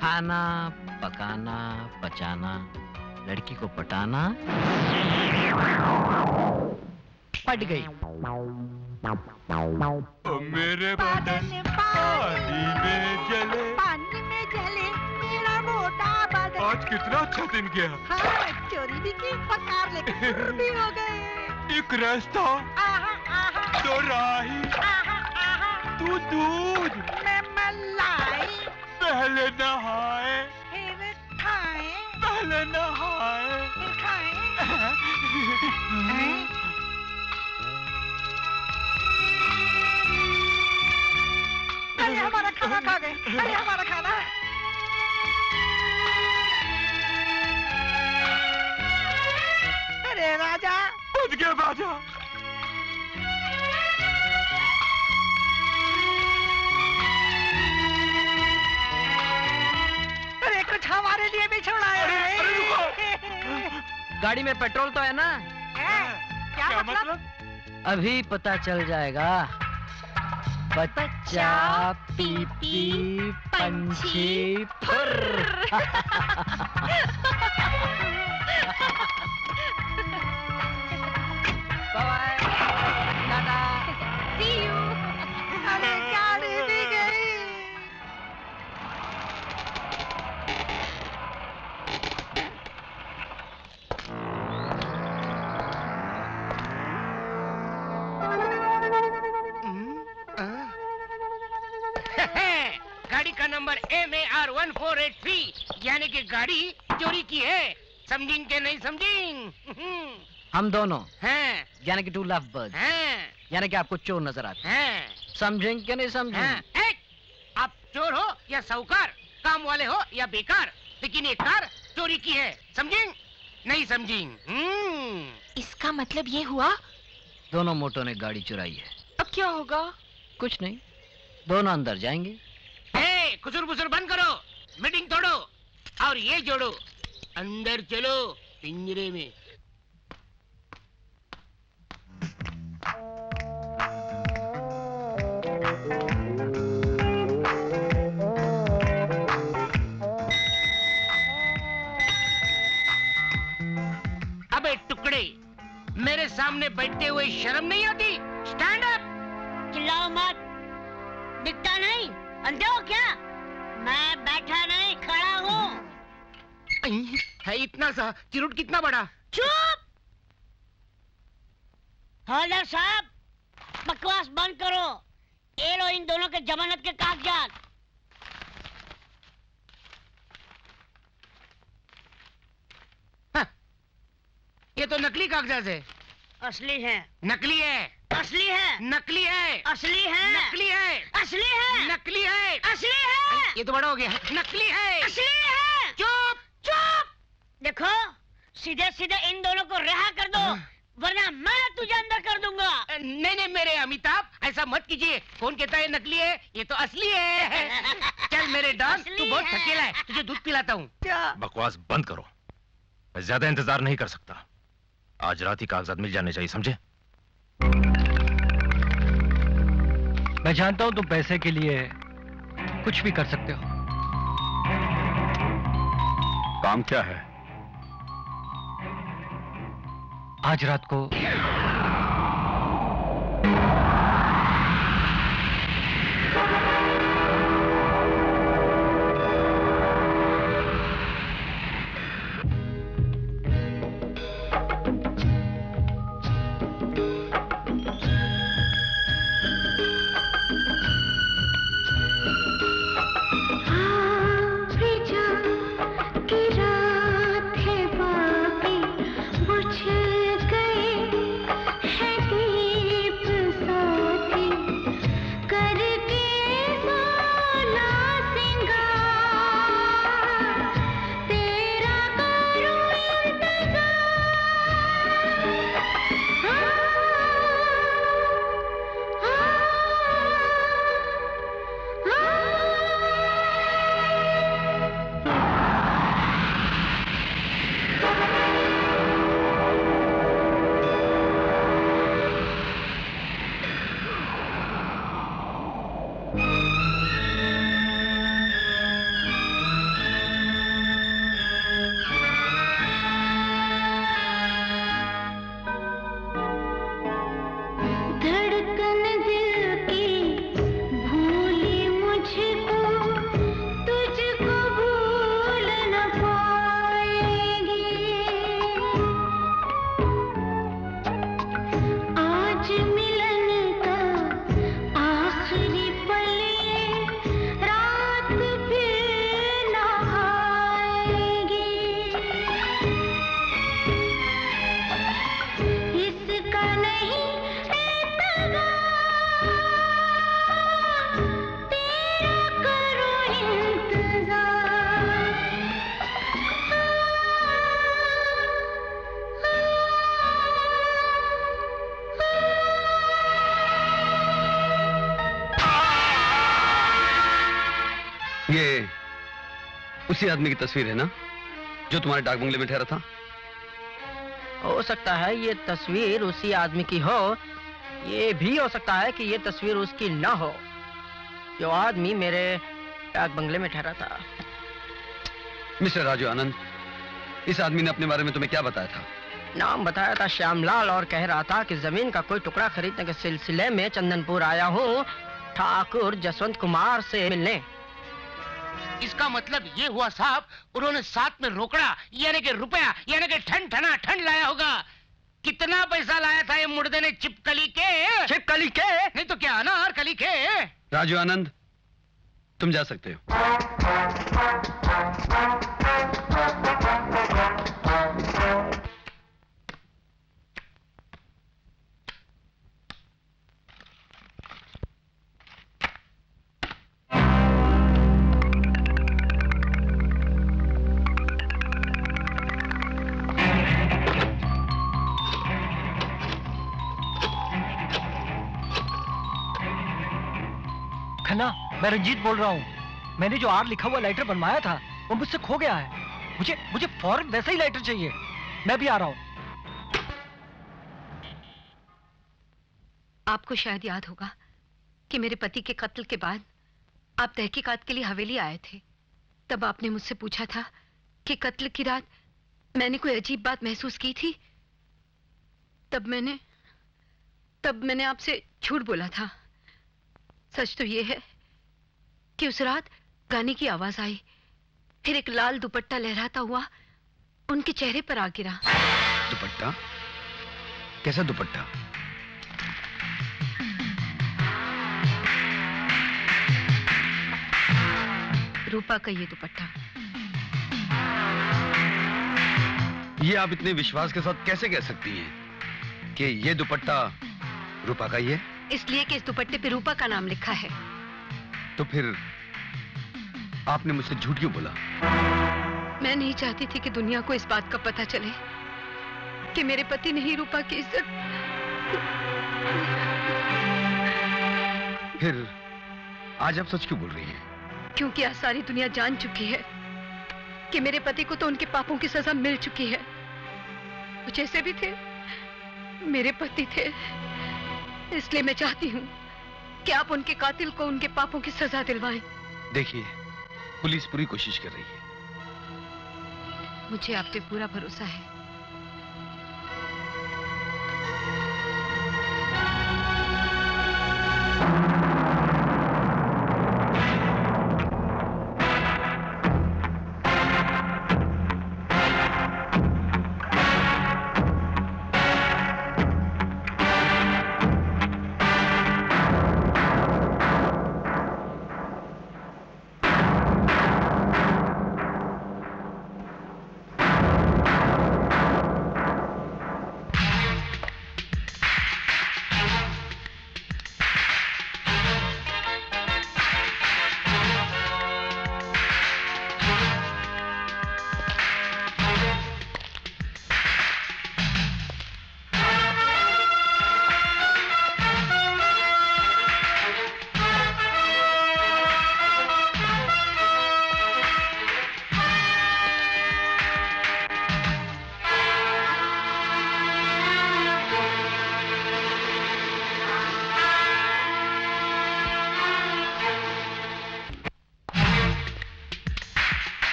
[SPEAKER 5] खाना, पकाना, पचाना, लड़की को पटाना। पट गई।
[SPEAKER 19] ओ मेरे बदन पानी में जले,
[SPEAKER 20] मेरा मोटा बदन।
[SPEAKER 19] आज कितना अच्छा दिन गया।
[SPEAKER 20] हाँ, चोरी भी की, पकार लेके शुरू भी हो गए।
[SPEAKER 19] एक रास्ता, दो राही, तू दूध,
[SPEAKER 20] मैं मलाई।
[SPEAKER 19] पहले नहाए,
[SPEAKER 20] फिर खाए,
[SPEAKER 19] पहले नहाए,
[SPEAKER 20] फिर खाए। अरे हमारा खाना खा गए। अरे हमारा खाना। अरे राजा,
[SPEAKER 19] बच गया राजा।
[SPEAKER 20] अरे कुछ हमारे लिए भी छोड़ा है।
[SPEAKER 5] गाड़ी में पेट्रोल तो है ना?
[SPEAKER 20] क्या मतलब?
[SPEAKER 5] अभी पता चल जाएगा। बच्चा पीपी पंछी फुर्र। Bye tata,
[SPEAKER 20] see you. अरे गाड़ी भी गई।
[SPEAKER 8] गाड़ी का नंबर MAR1483, यानी कि गाड़ी चोरी की है। समझेंगे कि नहीं समझेंगे?
[SPEAKER 5] हम दोनों
[SPEAKER 8] हैं,
[SPEAKER 5] यानी कि 2 लव बर्ड्स
[SPEAKER 8] हैं,
[SPEAKER 5] यानी कि आपको चोर नजर आते
[SPEAKER 8] हैं।
[SPEAKER 5] समझेंगे कि नहीं समझेंगे?
[SPEAKER 8] आप चोर हो या साहूकार, काम वाले हो या बेकार, लेकिन ये कार चोरी की है। समझेंगे नहीं समझेंगे?
[SPEAKER 18] इसका मतलब ये हुआ
[SPEAKER 5] दोनों मोटों ने गाड़ी चुराई है।
[SPEAKER 18] अब क्या होगा?
[SPEAKER 5] कुछ नहीं, दोनों अंदर जाएंगे।
[SPEAKER 8] खुसुर बुसुर बंद करो, मीटिंग तोड़ो और ये जोड़ो। अंदर चलो पिंजरे में। अबे टुकड़े, मेरे सामने बैठते हुए शर्म नहीं आती? Stand up.
[SPEAKER 17] चिल्लाओ मत। दिखता नहीं? अंधे हो क्या? मैं बैठा नहीं, खड़ा हूँ।
[SPEAKER 8] है इतना सा चिरुट, कितना बड़ा?
[SPEAKER 17] चुप! हौलदार साहब, बकवास बंद करो। ये लो इन दोनों के जमानत के कागजात।
[SPEAKER 8] ये तो नकली कागजात है।
[SPEAKER 17] असली है।
[SPEAKER 8] नकली है।
[SPEAKER 17] असली है।
[SPEAKER 8] नकली है।
[SPEAKER 17] असली है।
[SPEAKER 8] नकली है।
[SPEAKER 17] असली है।
[SPEAKER 8] नकली है।
[SPEAKER 17] असली है।
[SPEAKER 8] ये तो बड़ा हो गया। नकली है।
[SPEAKER 17] असली है।
[SPEAKER 8] चुप
[SPEAKER 17] चुप! देखो, सीधे सीधे इन दोनों को रिहा कर दो, वरना मैं तुझे अंदर कर दूंगा।
[SPEAKER 8] नहीं नहीं मेरे अमिताभ, ऐसा मत कीजिए। कौन कहता है नकली है? ये तो असली है। चल मेरे डॉन, तू बहुत थकेला है, तुझे दूध पिलाता हूँ।
[SPEAKER 4] बकवास बंद करो, मैं ज्यादा इंतजार नहीं कर सकता। आज रात ही कागजात मिल जाने चाहिए, समझे?
[SPEAKER 14] मैं जानता हूं तुम पैसे के लिए कुछ भी कर सकते हो।
[SPEAKER 1] काम क्या है?
[SPEAKER 14] आज रात को
[SPEAKER 6] ये उसी आदमी की तस्वीर है ना जो तुम्हारे डाक बंगले में ठहरा था?
[SPEAKER 15] हो सकता है ये तस्वीर उसी आदमी की हो, ये भी हो सकता है कि ये तस्वीर उसकी ना हो जो आदमी मेरे डाक बंगले में ठहरा था।
[SPEAKER 6] मिस्टर राजू आनंद, इस आदमी ने अपने बारे में तुम्हें क्या बताया था?
[SPEAKER 15] नाम बताया था श्यामलाल और कह रहा था कि जमीन का कोई टुकड़ा खरीदने के सिलसिले में चंदनपुर आया हूँ ठाकुर जसवंत कुमार से मिलने।
[SPEAKER 8] इसका मतलब ये हुआ साहब, उन्होंने साथ में रोकड़ा यानी कि रुपया यानी कि ठन ठना ठन लाया होगा। कितना पैसा लाया था ये मुर्दे ने चिपकली के?
[SPEAKER 15] चिपकली के?
[SPEAKER 8] नहीं तो क्या अनारकली के?
[SPEAKER 6] राजू आनंद, तुम जा सकते हो।
[SPEAKER 5] खन्ना, मैं रंजीत बोल रहा हूँ। मैंने जो आर लिखा हुआ लाइटर बनवाया था वो मुझसे खो गया है। मुझे फौरन वैसा ही लाइटर चाहिए। मैं भी आ रहा हूँ।
[SPEAKER 11] आपको शायद याद होगा कि मेरे पति के कत्ल के बाद आप तहकीकात के लिए हवेली आए थे। तब आपने मुझसे पूछा था कि कत्ल की रात मैंने कोई अजीब बात महसूस की थी। तब मैंने आपसे झूठ बोला था। सच तो ये है कि उस रात गाने की आवाज आई, फिर एक लाल दुपट्टा लहराता हुआ उनके चेहरे पर आ गिरा।
[SPEAKER 6] दुपट्टा? कैसा दुपट्टा?
[SPEAKER 11] रूपा का ये दुपट्टा।
[SPEAKER 6] ये आप इतने विश्वास के साथ कैसे कह सकती हैं कि ये दुपट्टा रूपा का ही है?
[SPEAKER 11] इसलिए कि इस दुपट्टे पे रूपा का नाम लिखा है।
[SPEAKER 6] तो फिर आपने मुझसे झूठ क्यों बोला?
[SPEAKER 11] मैं नहीं चाहती थी कि दुनिया को इस बात का पता चले कि मेरे पति ने ही रूपा की इज्जत।
[SPEAKER 6] फिर आज आप सच क्यों बोल रही हैं?
[SPEAKER 11] क्योंकि आज सारी दुनिया जान चुकी है कि मेरे पति को तो उनके पापों की सजा मिल चुकी है। वो जैसे भी थे मेरे पति थे, इसलिए मैं चाहती हूँ कि आप उनके कातिल को उनके पापों की सजा दिलवाएं।
[SPEAKER 6] देखिए, पुलिस पूरी कोशिश कर रही है।
[SPEAKER 11] मुझे आप पे पूरा भरोसा है।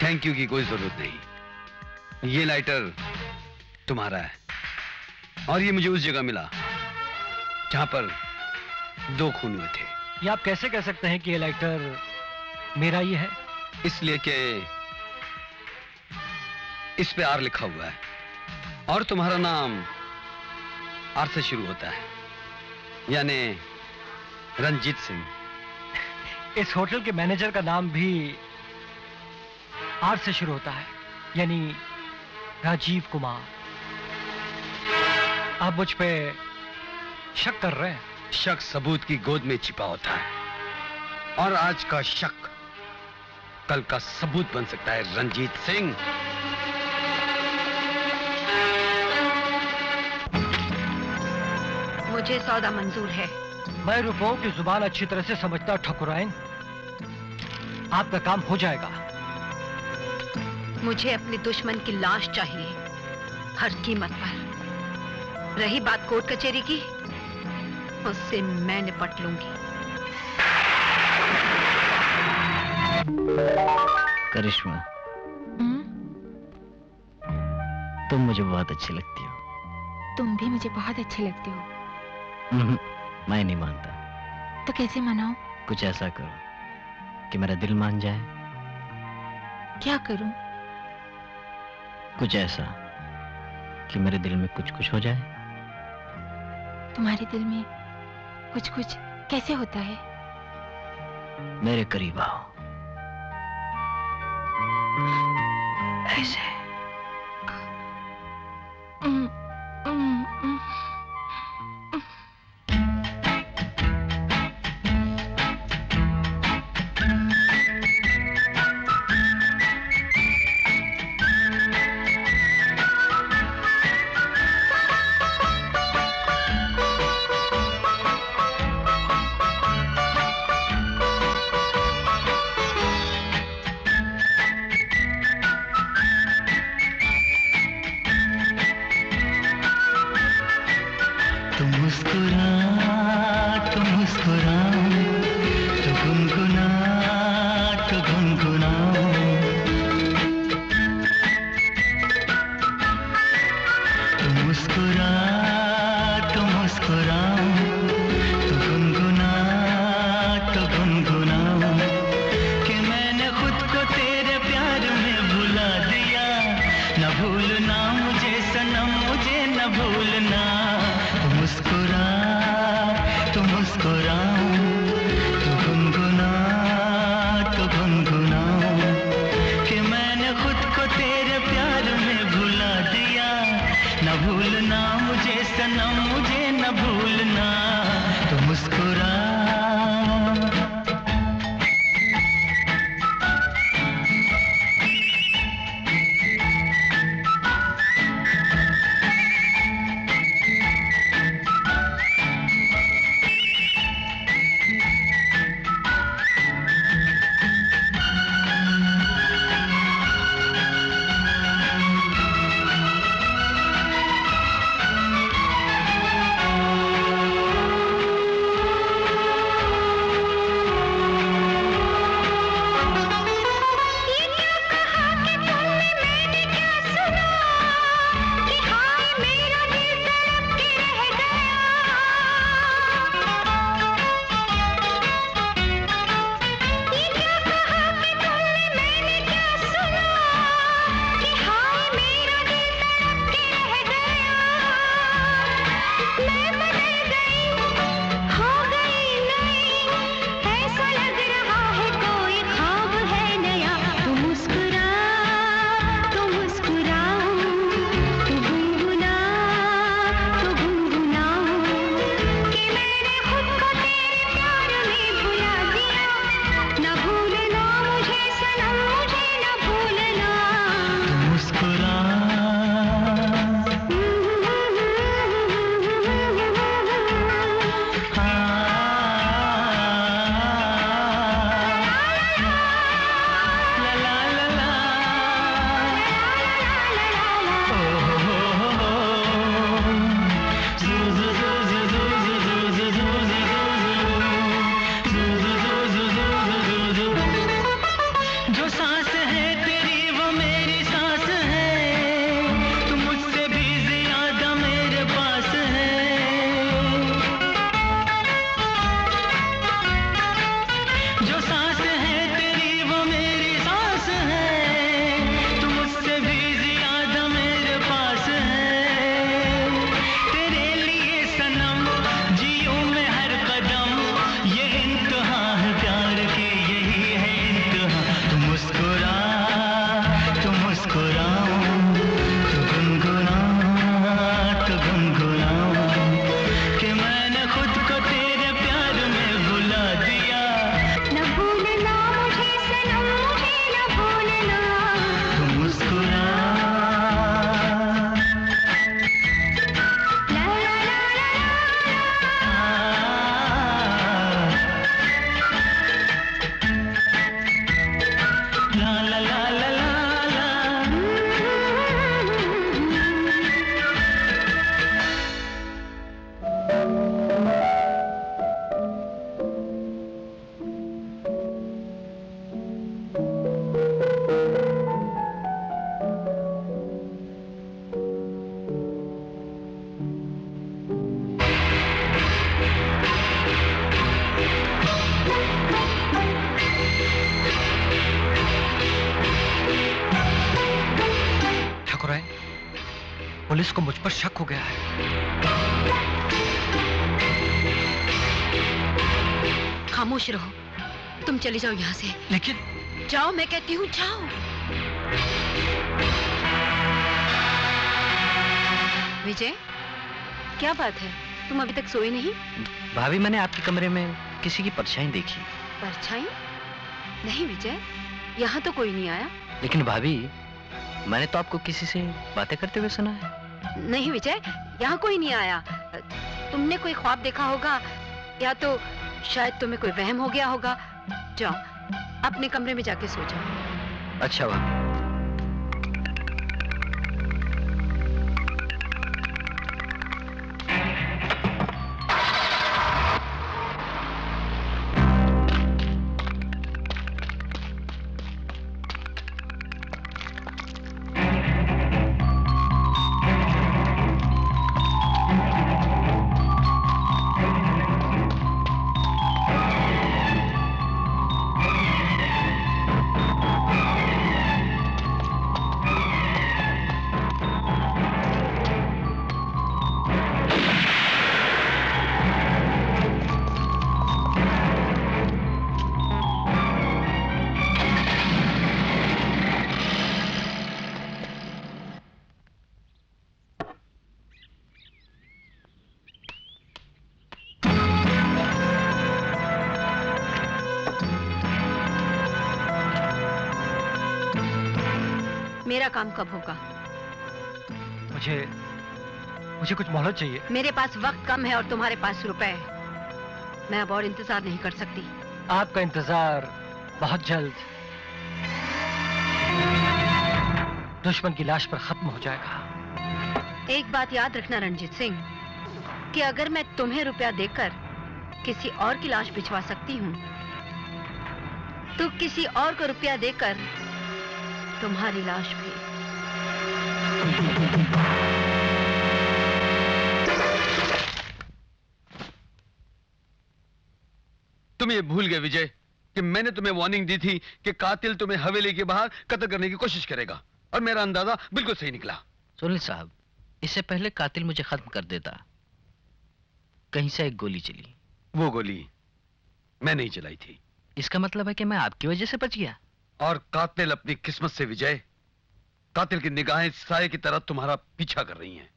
[SPEAKER 6] थैंक यू की कोई जरूरत नहीं। ये लाइटर तुम्हारा है और ये मुझे उस जगह मिला जहां पर 2 खून हुए थे।
[SPEAKER 5] ये आप कैसे कह सकते हैं कि ये लाइटर मेरा ही है?
[SPEAKER 6] इसलिए कि इस पे आर लिखा हुआ है और तुम्हारा नाम आर से शुरू होता है, यानी रंजीत सिंह।
[SPEAKER 5] इस होटल के मैनेजर का नाम भी आर से शुरू होता है, यानी राजीव कुमार। आप मुझ पे शक कर रहे हैं?
[SPEAKER 6] शक सबूत की गोद में छिपा होता है और आज का शक कल का सबूत बन सकता है रंजीत सिंह।
[SPEAKER 11] मुझे सौदा मंजूर है।
[SPEAKER 5] मैं रुपयों की जुबान अच्छी तरह से समझता ठकुराइन। आपका काम हो जाएगा।
[SPEAKER 11] मुझे अपने दुश्मन की लाश चाहिए, हर कीमत पर। रही बात कोर्ट कचहरी की, उससे मैं निपट लूंगी।
[SPEAKER 15] करिश्मा, तुम मुझे बहुत अच्छी लगती हो।
[SPEAKER 18] तुम भी मुझे बहुत अच्छे लगते हो।
[SPEAKER 15] मैं नहीं मानता।
[SPEAKER 18] तो कैसे मनाऊं?
[SPEAKER 15] कुछ ऐसा करो कि मेरा दिल मान जाए।
[SPEAKER 18] क्या करूं?
[SPEAKER 15] कुछ ऐसा कि मेरे दिल में कुछ कुछ हो जाए।
[SPEAKER 18] तुम्हारे दिल में कुछ कुछ कैसे होता है?
[SPEAKER 15] मेरे करीब आओ। ऐसे।
[SPEAKER 5] पुलिस को मुझ पर शक हो गया है।
[SPEAKER 11] खामोश रहो, तुम चली जाओ यहाँ से।
[SPEAKER 5] लेकिन
[SPEAKER 11] जाओ, मैं कहती हूँ जाओ। विजय, क्या बात है, तुम अभी तक सोए नहीं?
[SPEAKER 5] भाभी, मैंने आपके कमरे में किसी की परछाई देखी।
[SPEAKER 11] परछाई? नहीं विजय, यहाँ तो कोई नहीं आया।
[SPEAKER 5] लेकिन भाभी, मैंने तो आपको किसी से बातें करते हुए सुना है।
[SPEAKER 11] नहीं विजय, यहाँ कोई नहीं आया। तुमने कोई ख्वाब देखा होगा, या तो शायद तुम्हें कोई वहम हो गया होगा। जाओ, अपने कमरे में जाके सो जाओ।
[SPEAKER 5] अच्छा भाभी।
[SPEAKER 11] मेरा काम कब होगा?
[SPEAKER 5] मुझे कुछ मोहलत चाहिए।
[SPEAKER 11] मेरे पास वक्त कम है और तुम्हारे पास रुपए है। मैं अब और इंतजार नहीं कर सकती।
[SPEAKER 5] आपका इंतजार बहुत जल्द दुश्मन की लाश पर खत्म हो जाएगा।
[SPEAKER 11] एक बात याद रखना रंजीत सिंह, कि अगर मैं तुम्हें रुपया देकर किसी और की लाश भिजवा सकती हूँ, तो किसी और को रुपया देकर तुम्हारी लाश भी।
[SPEAKER 6] तुम ये भूल गए विजय कि मैंने तुम्हें वार्निंग दी थी कि कातिल तुम्हें हवेली के बाहर कत्ल करने की कोशिश करेगा, और मेरा अंदाजा बिल्कुल सही निकला।
[SPEAKER 5] सुनील साहब, इससे पहले कातिल मुझे खत्म कर देता, कहीं से एक गोली चली।
[SPEAKER 6] वो गोली मैं नहीं चलाई थी।
[SPEAKER 5] इसका मतलब है कि मैं आपकी वजह से बच गया।
[SPEAKER 6] और कातिल अपनी किस्मत से विजय, कातिल की निगाहें साये की तरह तुम्हारा पीछा कर रही हैं,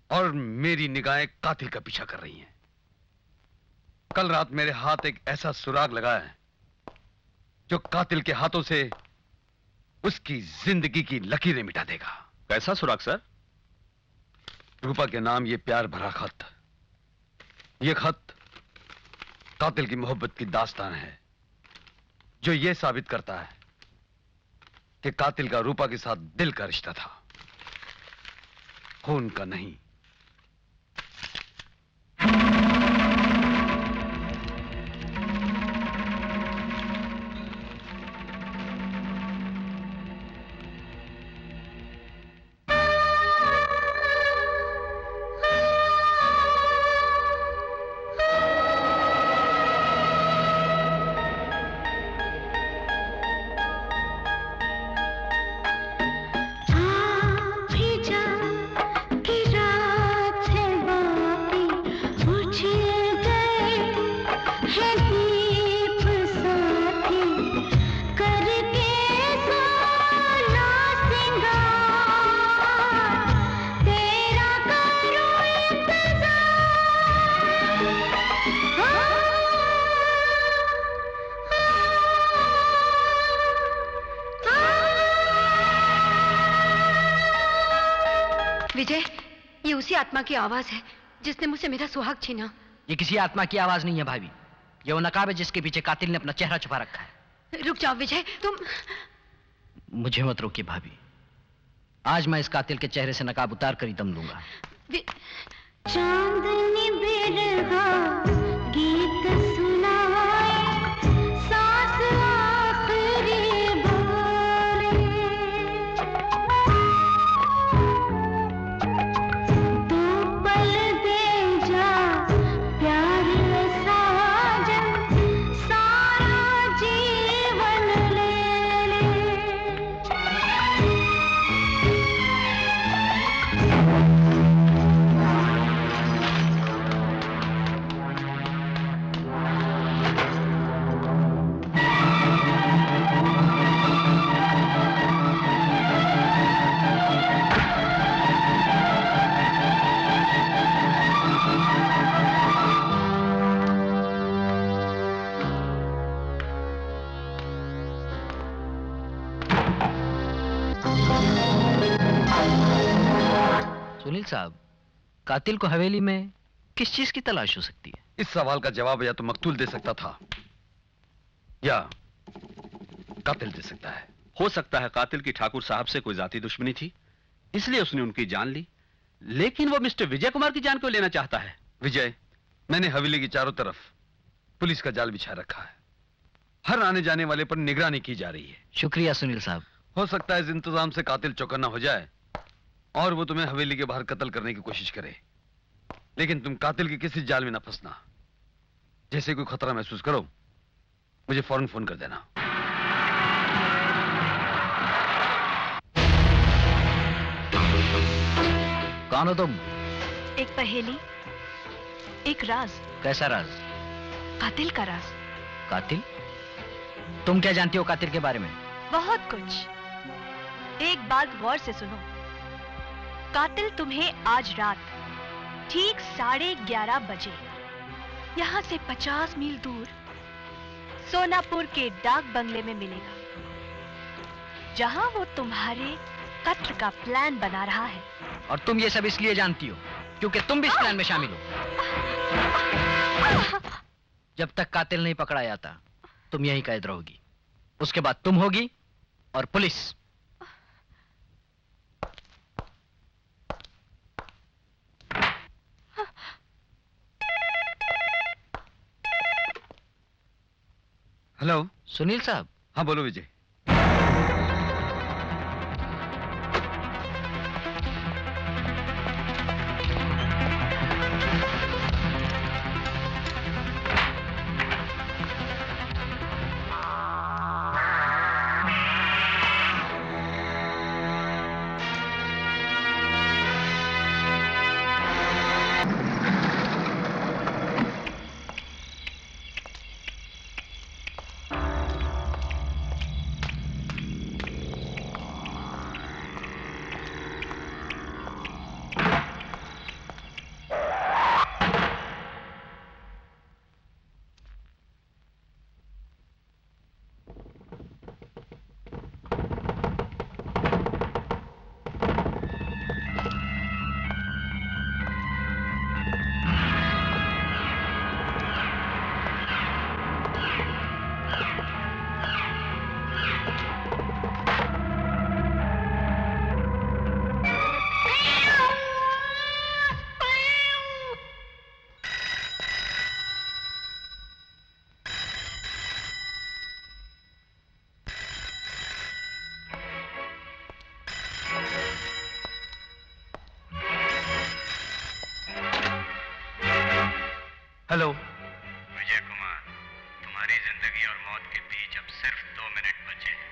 [SPEAKER 6] और मेरी निगाहें कातिल का पीछा कर रही हैं। कल रात मेरे हाथ एक ऐसा सुराग लगा है जो कातिल के हाथों से उसकी जिंदगी की लकीरें मिटा देगा।
[SPEAKER 1] कैसा सुराग सर?
[SPEAKER 6] रूपा के नाम ये प्यार भरा खत। ये खत कातिल की मोहब्बत की दास्तान है, जो ये साबित करता है कि कातिल का रूपा के साथ दिल का रिश्ता था, खून का नहीं।
[SPEAKER 11] विजय, ये उसी आत्मा की आवाज है जिसने मुझसे मेरा सुहाग छीना।
[SPEAKER 5] ये किसी आत्मा की आवाज नहीं है भाभी, ये वो नकाब है जिसके पीछे कातिल ने अपना चेहरा छुपा रखा है।
[SPEAKER 11] रुक जाओ विजय, तुम।
[SPEAKER 5] मुझे मत रोकिए भाभी, आज मैं इस कातिल के चेहरे से नकाब उतार कर ही दम लूंगा।
[SPEAKER 16] चांदनी बिरहा गीत सुनाए, सांस आखिरी बोले, तू पल दे जा प्यार साजन, सारा जीवन ले ले।
[SPEAKER 5] साहब, कातिल को हवेली में किस चीज की तलाश हो सकती है?
[SPEAKER 6] इस सवाल का जवाब या तो मकतूल दे सकता था या कातिल दे सकता है।
[SPEAKER 21] हो सकता है कातिल की ठाकुर साहब से कोई जाती दुश्मनी थी, इसलिए उसने उनकी जान ली। लेकिन वो मिस्टर विजय कुमार की जान क्यों लेना चाहता है?
[SPEAKER 6] विजय, मैंने हवेली की चारों तरफ पुलिस का जाल बिछा रखा है। हर आने जाने वाले पर निगरानी की जा रही है।
[SPEAKER 5] शुक्रिया सुनील साहब।
[SPEAKER 6] हो सकता है इस इंतजाम से कातिल चौकन्ना हो जाए और वो तुम्हें हवेली के बाहर कत्ल करने की कोशिश करे। लेकिन तुम कातिल के किसी जाल में ना फंसना। जैसे कोई खतरा महसूस करो, मुझे फौरन फोन कर देना।
[SPEAKER 5] कौन हो तुम?
[SPEAKER 11] एक पहेली, एक राज।
[SPEAKER 5] कैसा राज?
[SPEAKER 11] कातिल का राज।
[SPEAKER 5] कातिल? तुम क्या जानती हो कातिल के बारे में?
[SPEAKER 11] बहुत कुछ। एक बात गौर से सुनो। कातिल तुम्हें आज रात ठीक 11:30 बजे यहाँ से 50 मील दूर सोनापुर के डाक बंगले में मिलेगा, जहां वो तुम्हारे कत्ल का प्लान बना रहा है।
[SPEAKER 5] और तुम ये सब इसलिए जानती हो क्योंकि तुम भी इस प्लान में शामिल हो। जब तक कातिल नहीं पकड़ा जाता तुम यहीं कैद रहोगी। उसके बाद तुम होगी और पुलिस।
[SPEAKER 6] हेलो
[SPEAKER 5] सुनील साहब।
[SPEAKER 6] हाँ बोलो विजय।
[SPEAKER 1] हेलो विजय कुमार, तुम्हारी जिंदगी और मौत के बीच अब सिर्फ 2 मिनट बचे हैं।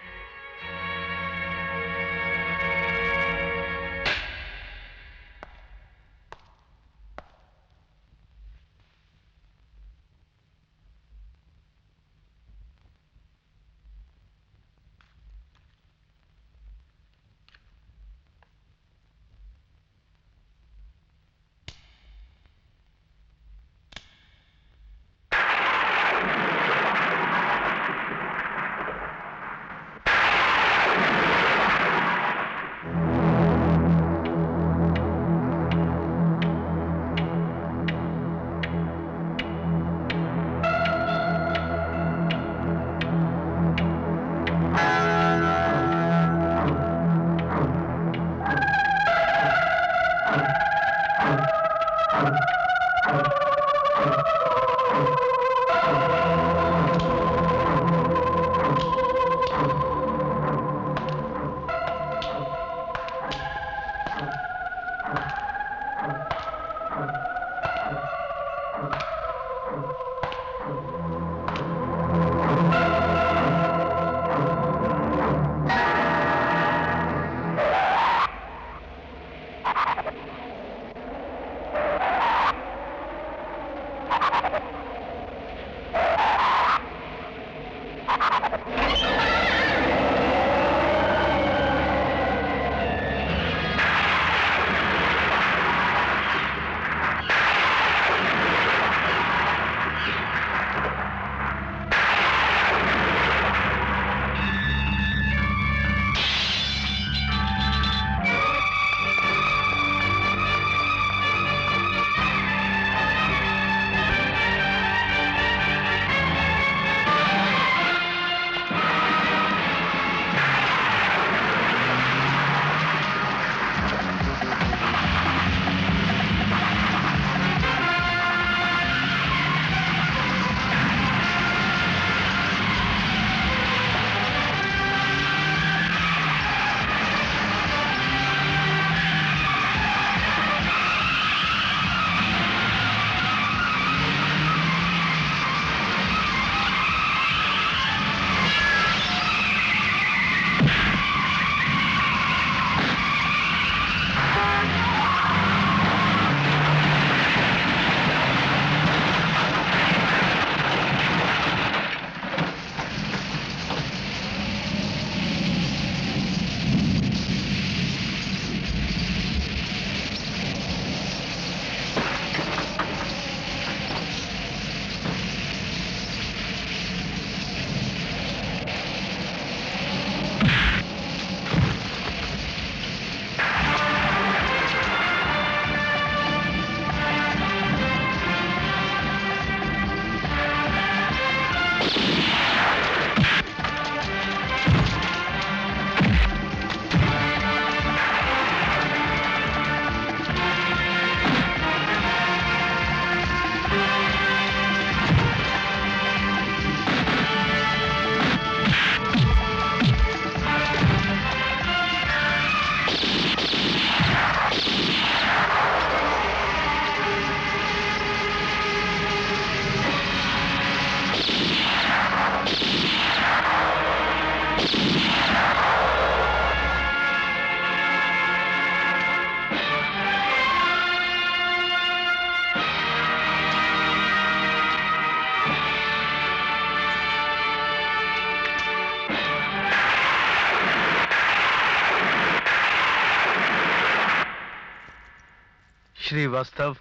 [SPEAKER 6] श्रीवास्तव,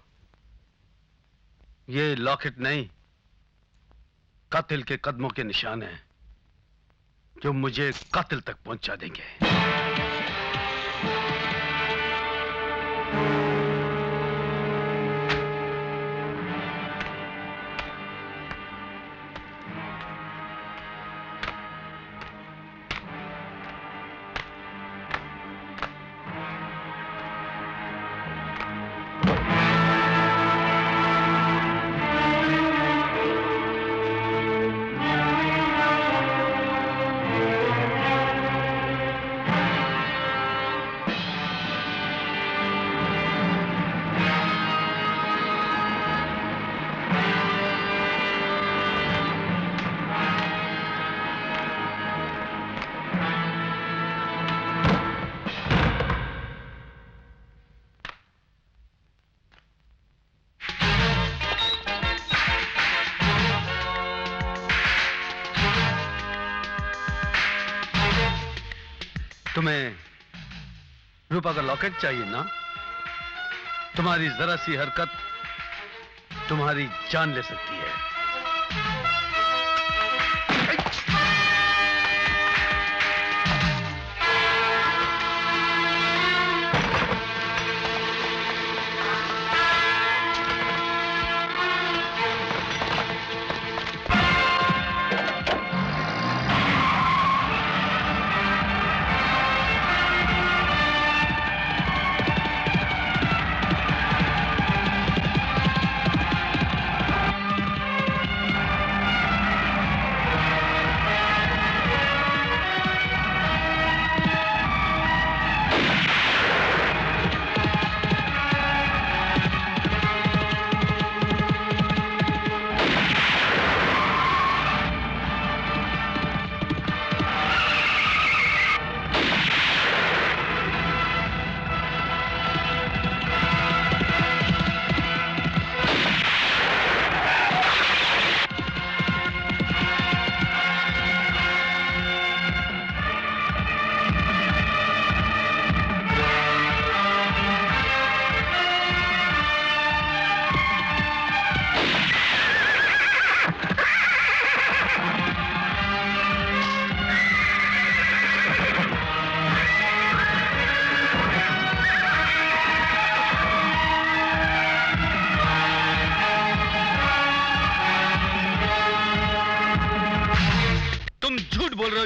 [SPEAKER 6] ये लॉकेट नहीं, कातिल के कदमों के निशान हैं जो मुझे कातिल तक पहुंचा देंगे। तुम्हें रूपा का लॉकेट चाहिए ना? तुम्हारी जरा सी हरकत तुम्हारी जान ले सकती है।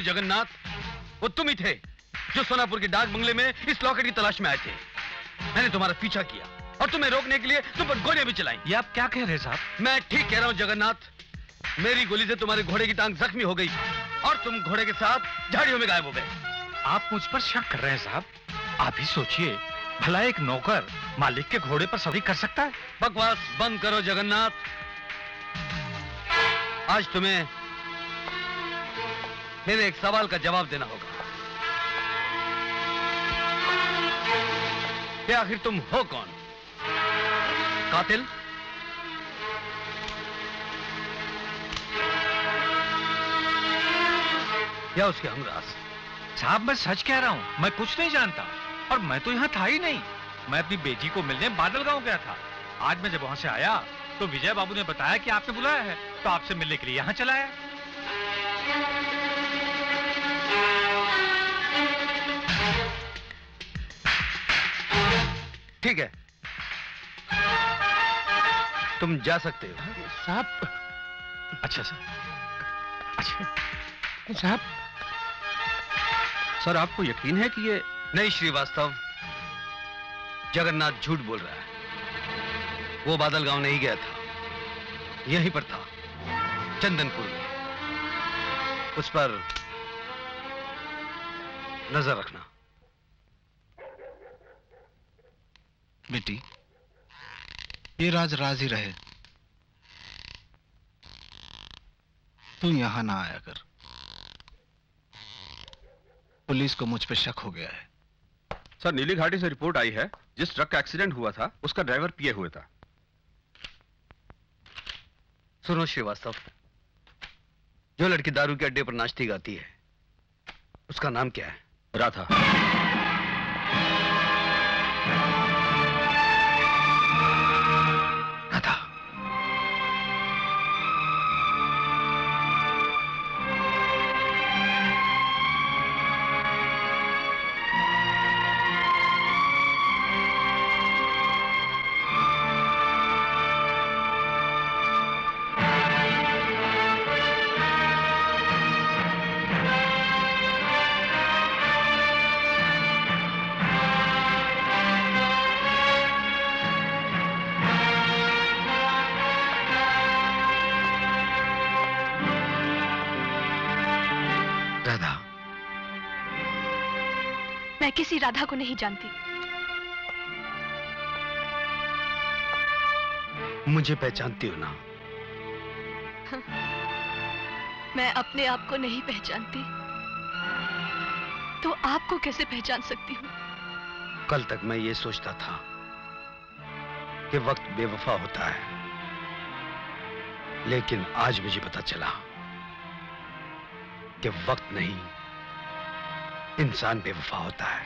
[SPEAKER 6] जगन्नाथ, वो तुम ही थे जो सोनापुर के डाक बंगले में इस लॉकेट की तलाश में आए थे। मैंने तुम्हारा पीछा किया और तुम्हें रोकने के लिए तुम पर गोलियां भी चलाई।
[SPEAKER 14] ये आप क्या कह रहे हैं साहब?
[SPEAKER 6] मैं ठीक कह रहा हूं जगन्नाथ। मेरी गोली से तुम्हारे घोड़े की टांग जख्मी हो गई और तुम घोड़े के साथ झाड़ियों में गायब हो गए।
[SPEAKER 14] आप मुझ पर शक कर रहे हैं साहब? आप ही सोचिए, भला एक नौकर मालिक के घोड़े पर सवारी कर सकता है?
[SPEAKER 6] बकवास बंद करो जगन्नाथ। आज तुम्हें मेरे एक सवाल का जवाब देना होगा कि आखिर तुम हो कौन? कातिल या उसके हमराज?
[SPEAKER 14] साहब मैं सच कह रहा हूं, मैं कुछ नहीं जानता और मैं तो यहां था ही नहीं। मैं अपनी बेटी को मिलने बादल गांव गया था। आज मैं जब वहां से आया तो विजय बाबू ने बताया कि आपने बुलाया है, तो आपसे मिलने के लिए यहां चला आया।
[SPEAKER 6] ठीक है, तुम जा सकते हो।
[SPEAKER 8] साहब।
[SPEAKER 14] अच्छा सर।
[SPEAKER 8] अच्छा साहब।
[SPEAKER 21] सर आपको यकीन है कि ये?
[SPEAKER 6] नहीं श्रीवास्तव, जगन्नाथ झूठ बोल रहा है। वो बादल गांव नहीं गया था, यहीं पर था, चंदनपुर में। उस पर नजर रखना।
[SPEAKER 12] बेटी, ये राज राज ही रहे। तू यहां ना आया कर। पुलिस को मुझ पे शक हो गया है।
[SPEAKER 21] सर नीली घाटी से रिपोर्ट आई है, जिस ट्रक का एक्सीडेंट हुआ था उसका ड्राइवर पिए हुए था।
[SPEAKER 6] सुनो श्रीवास्तव, जो लड़की दारू के अड्डे पर नाचती गाती है, उसका नाम क्या है?
[SPEAKER 21] राधा।
[SPEAKER 10] मैं किसी राधा को नहीं जानती।
[SPEAKER 9] मुझे पहचानती हो ना?
[SPEAKER 10] मैं अपने आप को नहीं पहचानती, तो आपको कैसे पहचान सकती हूँ?
[SPEAKER 9] कल तक मैं ये सोचता था कि वक्त बेवफा होता है, लेकिन आज मुझे पता चला कि वक्त नहीं, इंसान बेवफा होता है।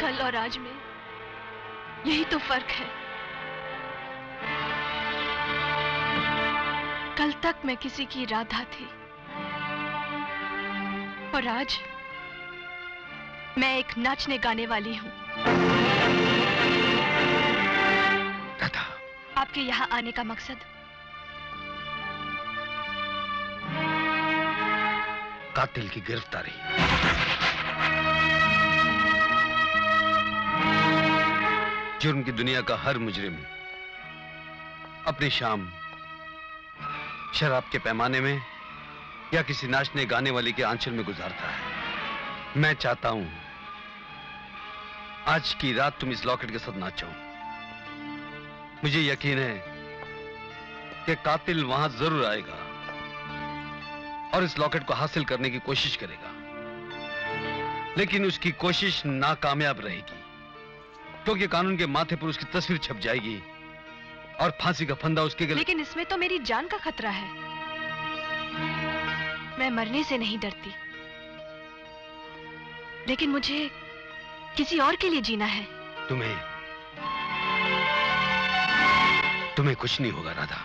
[SPEAKER 10] कल और आज में यही तो फर्क है। कल तक मैं किसी की राधा थी और आज मैं एक नाचने गाने वाली हूँ।
[SPEAKER 9] राधा,
[SPEAKER 10] आपके यहाँ आने का मकसद?
[SPEAKER 9] कातिल की गिरफ्तारी। जुर्म की दुनिया का हर मुजरिम अपनी शाम शराब के पैमाने में या किसी नाचने गाने वाले के आंचल में गुजारता है। मैं चाहता हूं आज की रात तुम इस लॉकेट के साथ नाचो। मुझे यकीन है कि कातिल वहां जरूर आएगा और इस लॉकेट को हासिल करने की कोशिश करेगा, लेकिन उसकी कोशिश नाकामयाब रहेगी, क्योंकि कानून के माथे पर उसकी तस्वीर छप जाएगी और फांसी का फंदा उसके गले।
[SPEAKER 10] लेकिन इसमें तो मेरी जान का खतरा है। मैं मरने से नहीं डरती, लेकिन मुझे किसी और के लिए जीना है।
[SPEAKER 9] तुम्हें कुछ नहीं होगा राधा।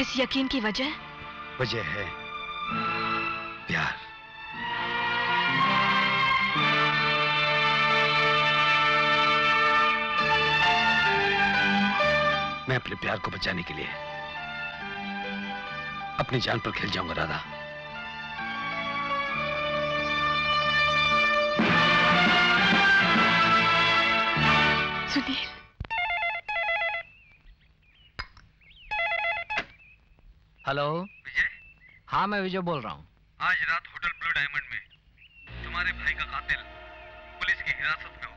[SPEAKER 10] इस यकीन की वजह
[SPEAKER 9] है प्यार। मैं अपने प्यार को बचाने के लिए अपनी जान पर खेल जाऊंगा राधा।
[SPEAKER 10] सुनील,
[SPEAKER 5] हेलो विजय। हाँ, मैं विजय बोल रहा हूँ।
[SPEAKER 9] आज रात होटल ब्लू डायमंड में तुम्हारे भाई का कातिल पुलिस की हिरासत में होगा।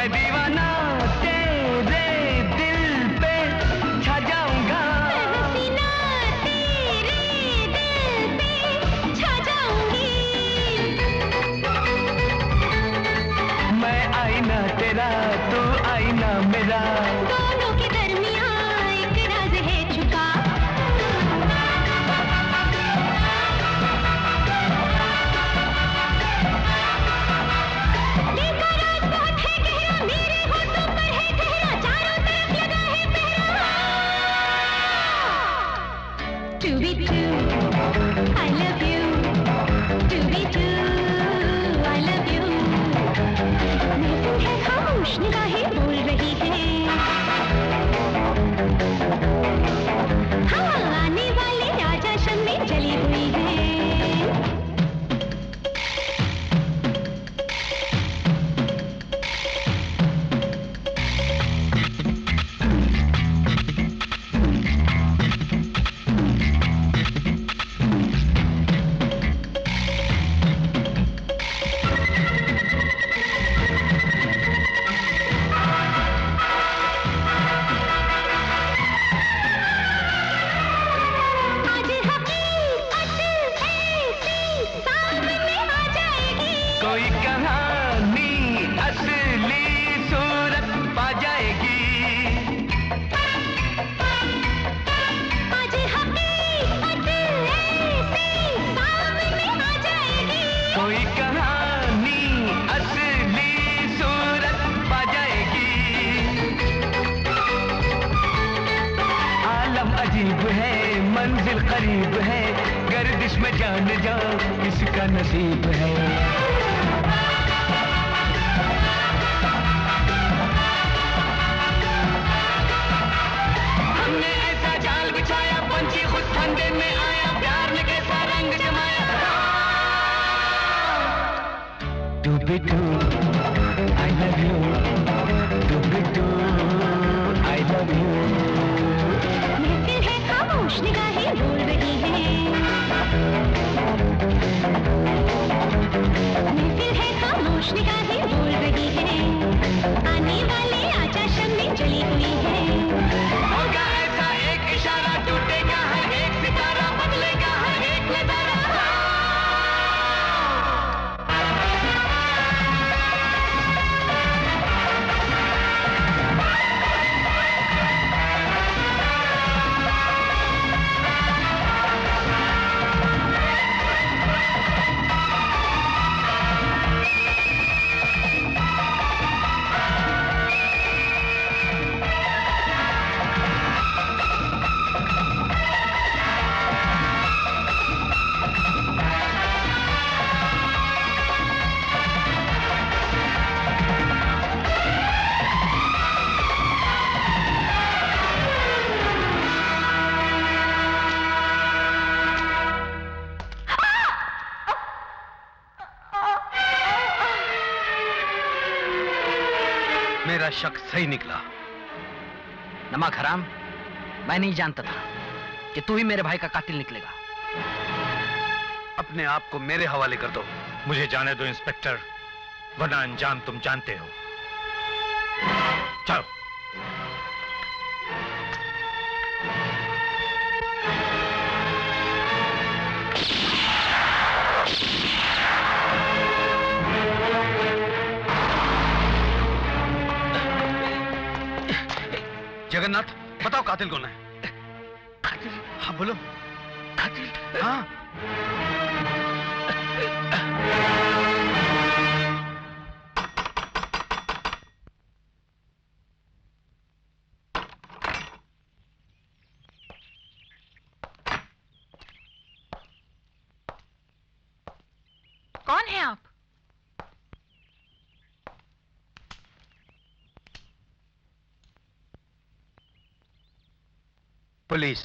[SPEAKER 3] मैं दीवाना तेरे दिल पे छा जाऊंगा,
[SPEAKER 16] हसीना तेरे दिल पे छा जाऊंगी।
[SPEAKER 3] मैं आईना तेरा तू आईना मेरा,
[SPEAKER 16] दोनों के दरमियां एक राज है छुपा। देखा राज बहुत है गहरा, मेरे होठों पर है ठहरा, चारों तरफ लगा है पहरा। To be true, I love you. To be true, I love you. महफिल है खामोश, निगाहें बोल रही है। हाँ, आने वाले राजा शम्मी जली हुई है। आज हकीकत ऐसी सामने आ जाएगी,
[SPEAKER 3] कोई कहानी असली सूरत पा जाएगी।
[SPEAKER 16] आज हकीकत ऐसी सामने आ जाएगी,
[SPEAKER 3] कोई कहानी असली सूरत पा जाएगी। आलम अजीब है, मंजिल करीब है, गर्दिश में जान जा किसका नसीब है। हमने ऐसा जाल बिछाया, पंछी खुद फंदे में आया, प्यार ने कैसा रंग जमाया। To be true, I love you. To be true, I love you.
[SPEAKER 16] महफिल है खामोश, निगाहें बोल रही है। महफिल है खामोश, निगाहें बोल रही है। आने वाले आजा शम्मी जली हुई है।
[SPEAKER 3] होगा ऐसा एक इशारा, टूटेगा हर एक सितारा, बदलेगा हर एक नजारा।
[SPEAKER 6] मेरा शक सही निकला।
[SPEAKER 5] नमक हराम, मैं नहीं जानता था कि तू ही मेरे भाई का कातिल निकलेगा।
[SPEAKER 6] अपने आप को मेरे हवाले कर दो।
[SPEAKER 4] मुझे जाने दो इंस्पेक्टर, वरना अंजाम तुम जानते हो। चलो।
[SPEAKER 6] जगन्नाथ, बताओ कातिल कौन है?
[SPEAKER 9] कातिल?
[SPEAKER 6] हाँ बोलो।
[SPEAKER 9] कातिल?
[SPEAKER 6] हाँ।
[SPEAKER 10] कौन है आप?
[SPEAKER 6] पुलिस।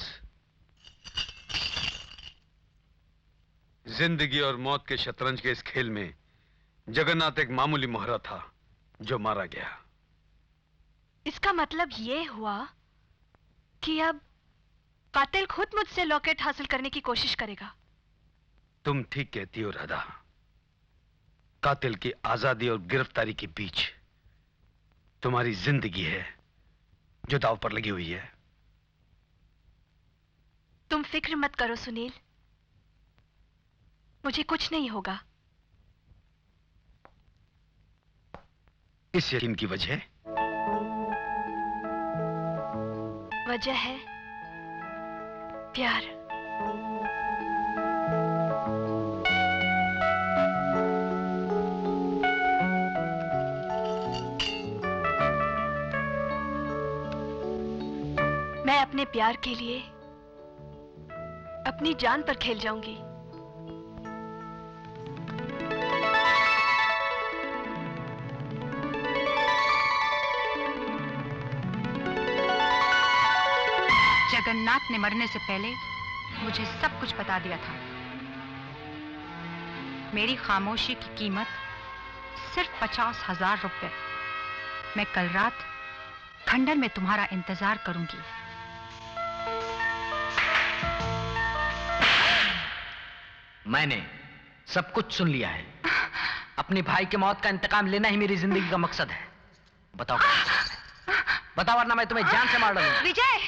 [SPEAKER 6] जिंदगी और मौत के शतरंज के इस खेल में जगन्नाथ एक मामूली मोहरा था जो मारा गया।
[SPEAKER 10] इसका मतलब ये हुआ कि अब कातिल खुद मुझसे लॉकेट हासिल करने की कोशिश करेगा।
[SPEAKER 6] तुम ठीक कहती हो राधा। कातिल की आजादी और गिरफ्तारी के बीच तुम्हारी जिंदगी है जो दांव पर लगी हुई है।
[SPEAKER 10] तुम फिक्र मत करो सुनील, मुझे कुछ नहीं होगा।
[SPEAKER 6] इस यकीन की वजह
[SPEAKER 10] है प्यार। मैं अपने प्यार के लिए अपनी जान पर खेल जाऊंगी।
[SPEAKER 13] जगन्नाथ ने मरने से पहले मुझे सब कुछ बता दिया था। मेरी खामोशी की कीमत सिर्फ 50,000 रुपए। मैं कल रात खंडर में तुम्हारा इंतजार करूंगी।
[SPEAKER 5] मैंने सब कुछ सुन लिया है। अपने भाई के मौत का इंतकाम लेना ही मेरी जिंदगी का मकसद है। बताओ बताओ, वरना मैं तुम्हें जान से मार डालूंगा।
[SPEAKER 11] विजय,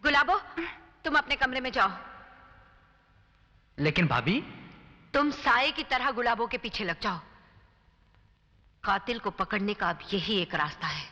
[SPEAKER 11] गुलाबो, तुम अपने कमरे में जाओ।
[SPEAKER 5] लेकिन भाभी,
[SPEAKER 11] तुम साए की तरह गुलाबों के पीछे लग जाओ। कातिल को पकड़ने का अब यही एक रास्ता है।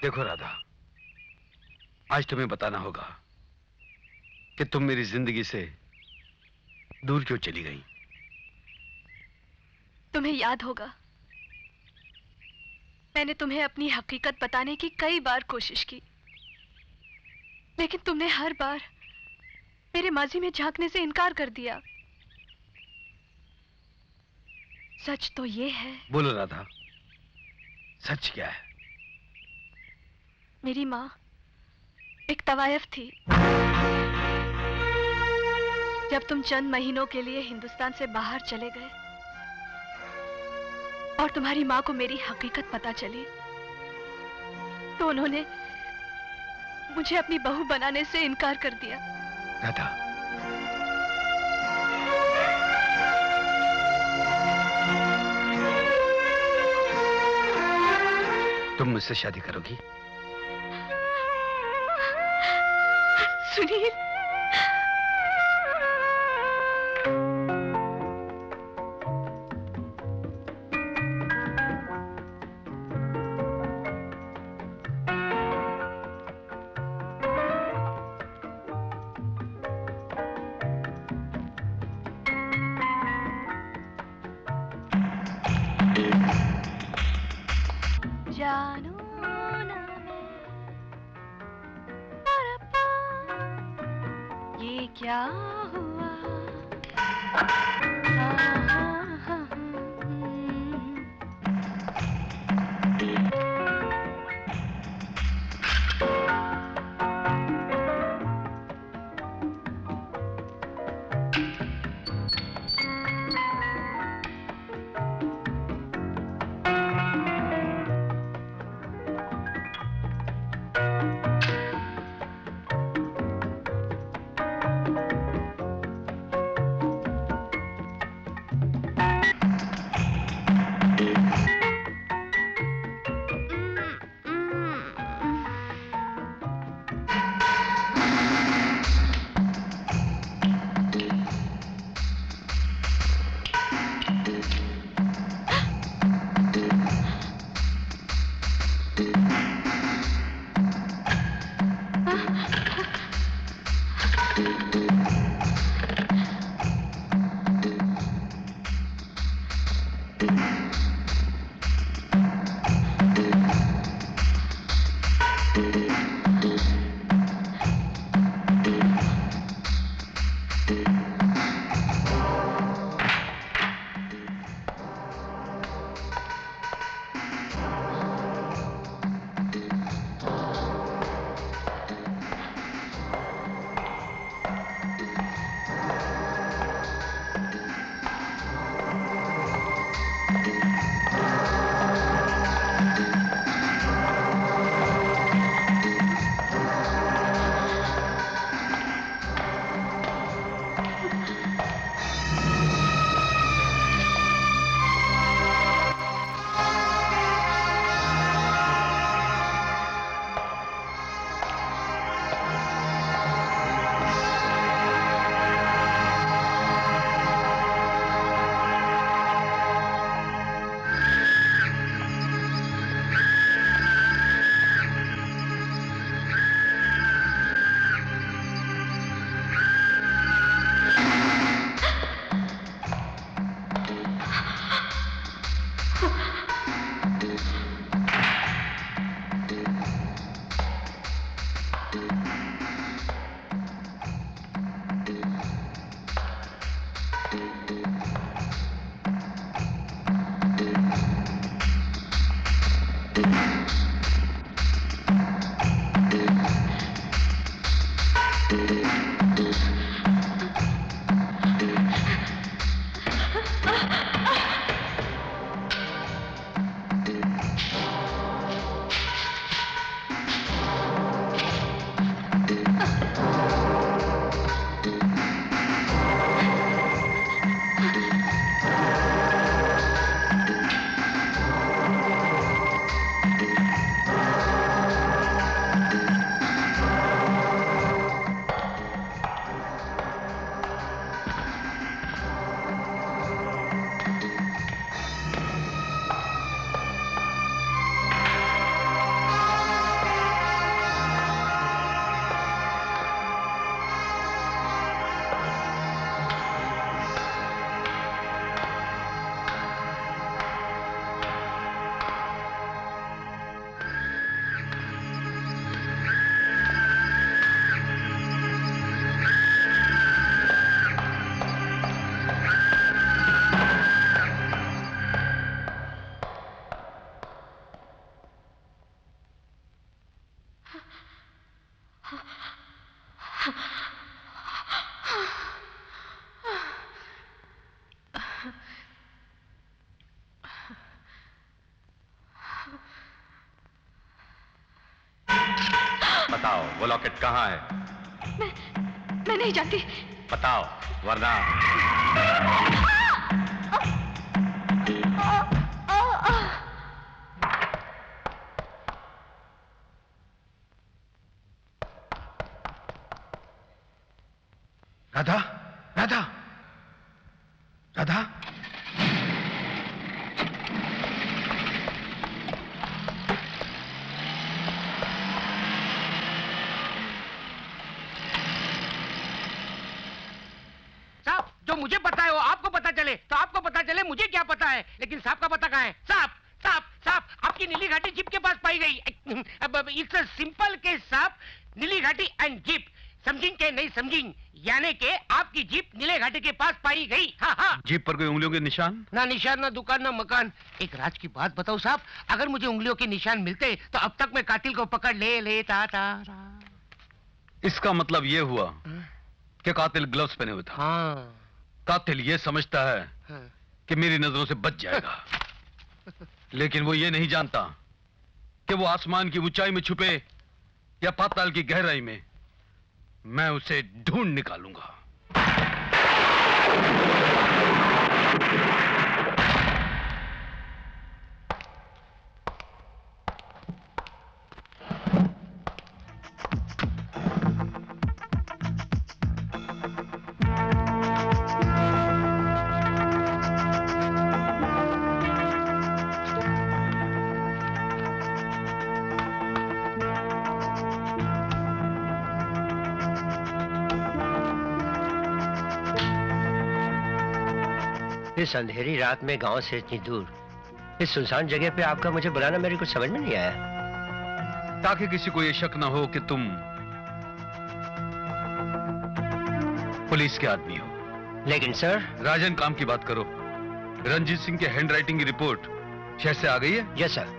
[SPEAKER 6] देखो राधा, आज तुम्हें बताना होगा कि तुम मेरी जिंदगी से दूर क्यों चली गई।
[SPEAKER 10] तुम्हें याद होगा, मैंने तुम्हें अपनी हकीकत बताने की कई बार कोशिश की, लेकिन तुमने हर बार मेरे माजी में झांकने से इनकार कर दिया। सच तो ये है।
[SPEAKER 6] बोलो राधा, सच क्या है?
[SPEAKER 10] मेरी माँ एक तवायफ थी। जब तुम चंद महीनों के लिए हिंदुस्तान से बाहर चले गए और तुम्हारी माँ को मेरी हकीकत पता चली, तो उन्होंने मुझे अपनी बहू बनाने से इनकार कर दिया।
[SPEAKER 6] राधा, तुम मुझसे शादी करोगी?
[SPEAKER 10] सुनील, जानू ना मैं ये क्या हुआ।
[SPEAKER 1] बताओ वो लॉकेट कहाँ है?
[SPEAKER 10] मैं नहीं जानती।
[SPEAKER 1] बताओ वरना।
[SPEAKER 6] राधा, राधा, राधा।
[SPEAKER 8] साहब, जो मुझे पता है वो आपको पता चले, तो आपको पता चले मुझे क्या पता है, लेकिन साहब का पता कहाँ है? साहब, साहब, साहब, आपकी नीली घाटी जीप के पास पाई गई। अब इट्स अ सिंपल केस साहब, नीली घाटी एंड जीप, समझेंगे नहीं समझेंगे, यानी के आपकी जीप नीले घाटी के पास पाई गई। हाँ हाँ।
[SPEAKER 6] जीप पर कोई उंगलियों के निशान?
[SPEAKER 8] ना निशान, ना दुकान, ना मकान। एक राज की बात बताओ साहब, अगर मुझे उंगलियों के निशान मिलते तो अब तक मैं कातिल को पकड़ ले लेता था।
[SPEAKER 6] इसका मतलब ये हुआ कि कातिल ग्लव्स पहने हुए था।
[SPEAKER 8] हाँ।
[SPEAKER 6] कातिल ये समझता है
[SPEAKER 8] हाँ।
[SPEAKER 6] कि मेरी नजरों से बच जाएगा, लेकिन वो ये नहीं जानता कि वो आसमान की ऊंचाई में छुपे या पाताल की गहराई में, मैं उसे ढूंढ निकालूंगा।
[SPEAKER 2] इस अंधेरी रात में गांव से इतनी दूर, इस सुनसान जगह पे आपका मुझे बुलाना मेरे कुछ समझ में नहीं आया।
[SPEAKER 6] ताकि किसी को ये शक ना हो कि तुम पुलिस के आदमी हो।
[SPEAKER 2] लेकिन सर,
[SPEAKER 6] राजन, काम की बात करो। रंजीत सिंह के हैंडराइटिंग की रिपोर्ट शहर से आ गई है?
[SPEAKER 2] Yes sir.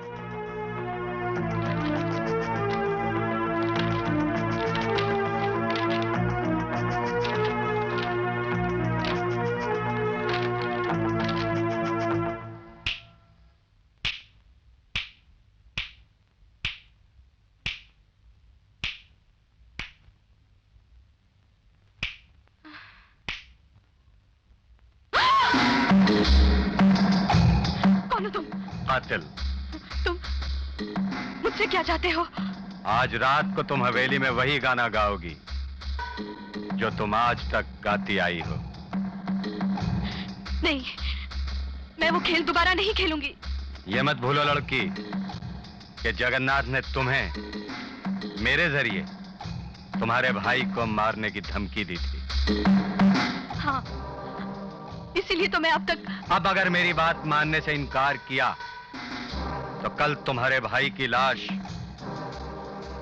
[SPEAKER 1] कातिल।
[SPEAKER 10] तुम मुझसे क्या चाहते हो?
[SPEAKER 1] आज रात को तुम हवेली में वही गाना गाओगी जो तुम आज तक गाती आई हो।
[SPEAKER 10] नहीं, मैं वो खेल दोबारा नहीं खेलूंगी।
[SPEAKER 1] ये मत भूलो लड़की कि जगन्नाथ ने तुम्हें मेरे जरिए तुम्हारे भाई को मारने की धमकी दी थी।
[SPEAKER 10] हाँ, इसीलिए तो मैं अब
[SPEAKER 1] अगर मेरी बात मानने से इनकार किया तो कल तुम्हारे भाई की लाश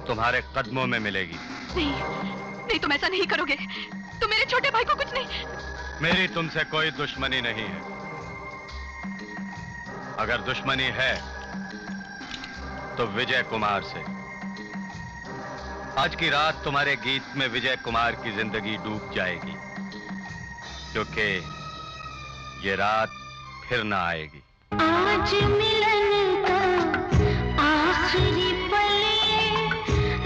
[SPEAKER 1] तुम्हारे कदमों में मिलेगी।
[SPEAKER 10] नहीं, नहीं, तुम ऐसा नहीं करोगे। तुम मेरे छोटे भाई को कुछ नहीं।
[SPEAKER 1] मेरी तुमसे कोई दुश्मनी नहीं है। अगर दुश्मनी है तो विजय कुमार से। आज की रात तुम्हारे गीत में विजय कुमार की जिंदगी डूब जाएगी, क्योंकि ये रात फिर ना आएगी।
[SPEAKER 16] आज मिलन का आखिरी पल,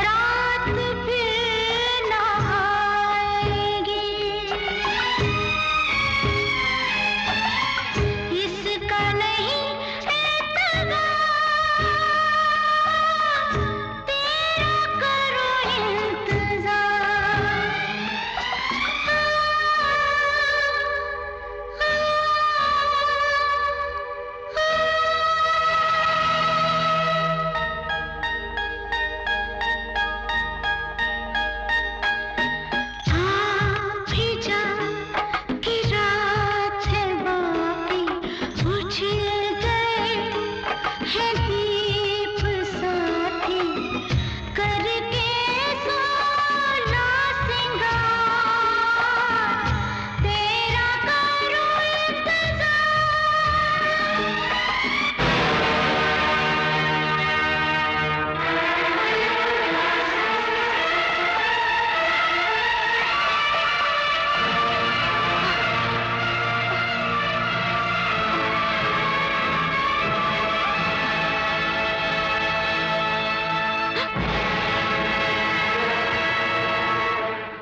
[SPEAKER 16] रात फिर ना आएगी। इसका नहीं एतबार, तेरा करो इंतजार।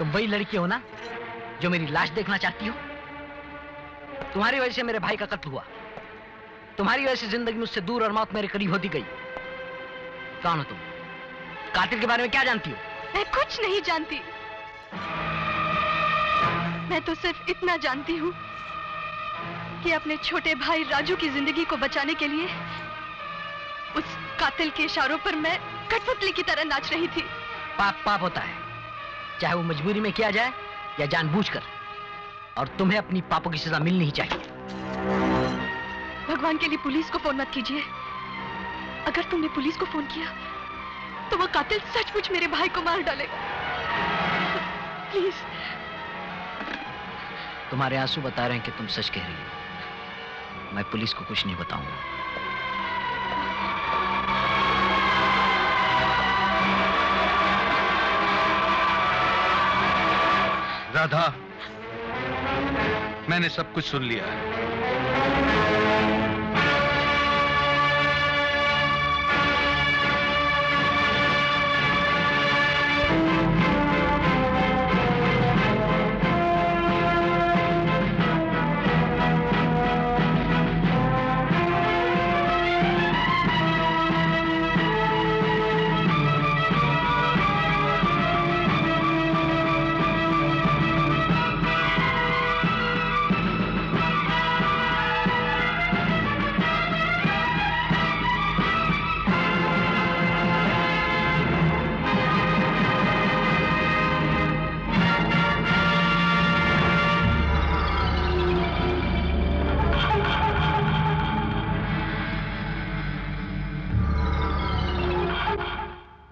[SPEAKER 5] वही लड़की हो ना जो मेरी लाश देखना चाहती हो? तुम्हारी वजह से मेरे भाई का कत्ल हुआ, तुम्हारी वजह से जिंदगी मुझसे दूर और मौत मेरे करीब होती गई। कौन हो तुम? कातिल के बारे में क्या जानती हो?
[SPEAKER 10] मैं कुछ नहीं जानती। मैं तो सिर्फ इतना जानती हूँ कि अपने छोटे भाई राजू की जिंदगी को बचाने के लिए उस कातिल के इशारों पर मैं कठपुतली की तरह नाच रही थी।
[SPEAKER 5] पाप पाप होता है, चाहे वो मजबूरी में किया जाए या जानबूझकर, और तुम्हें अपनी पापों की सजा मिलनी ही चाहिए।
[SPEAKER 10] भगवान के लिए पुलिस को फोन मत कीजिए। अगर तुमने पुलिस को फोन किया तो वो कातिल सचमुच मेरे भाई को मार डालेगा। प्लीज।
[SPEAKER 5] तुम्हारे आंसू बता रहे हैं कि तुम सच कह रही हो। मैं पुलिस को कुछ नहीं बताऊंगा।
[SPEAKER 6] राधा, मैंने सब कुछ सुन लिया है।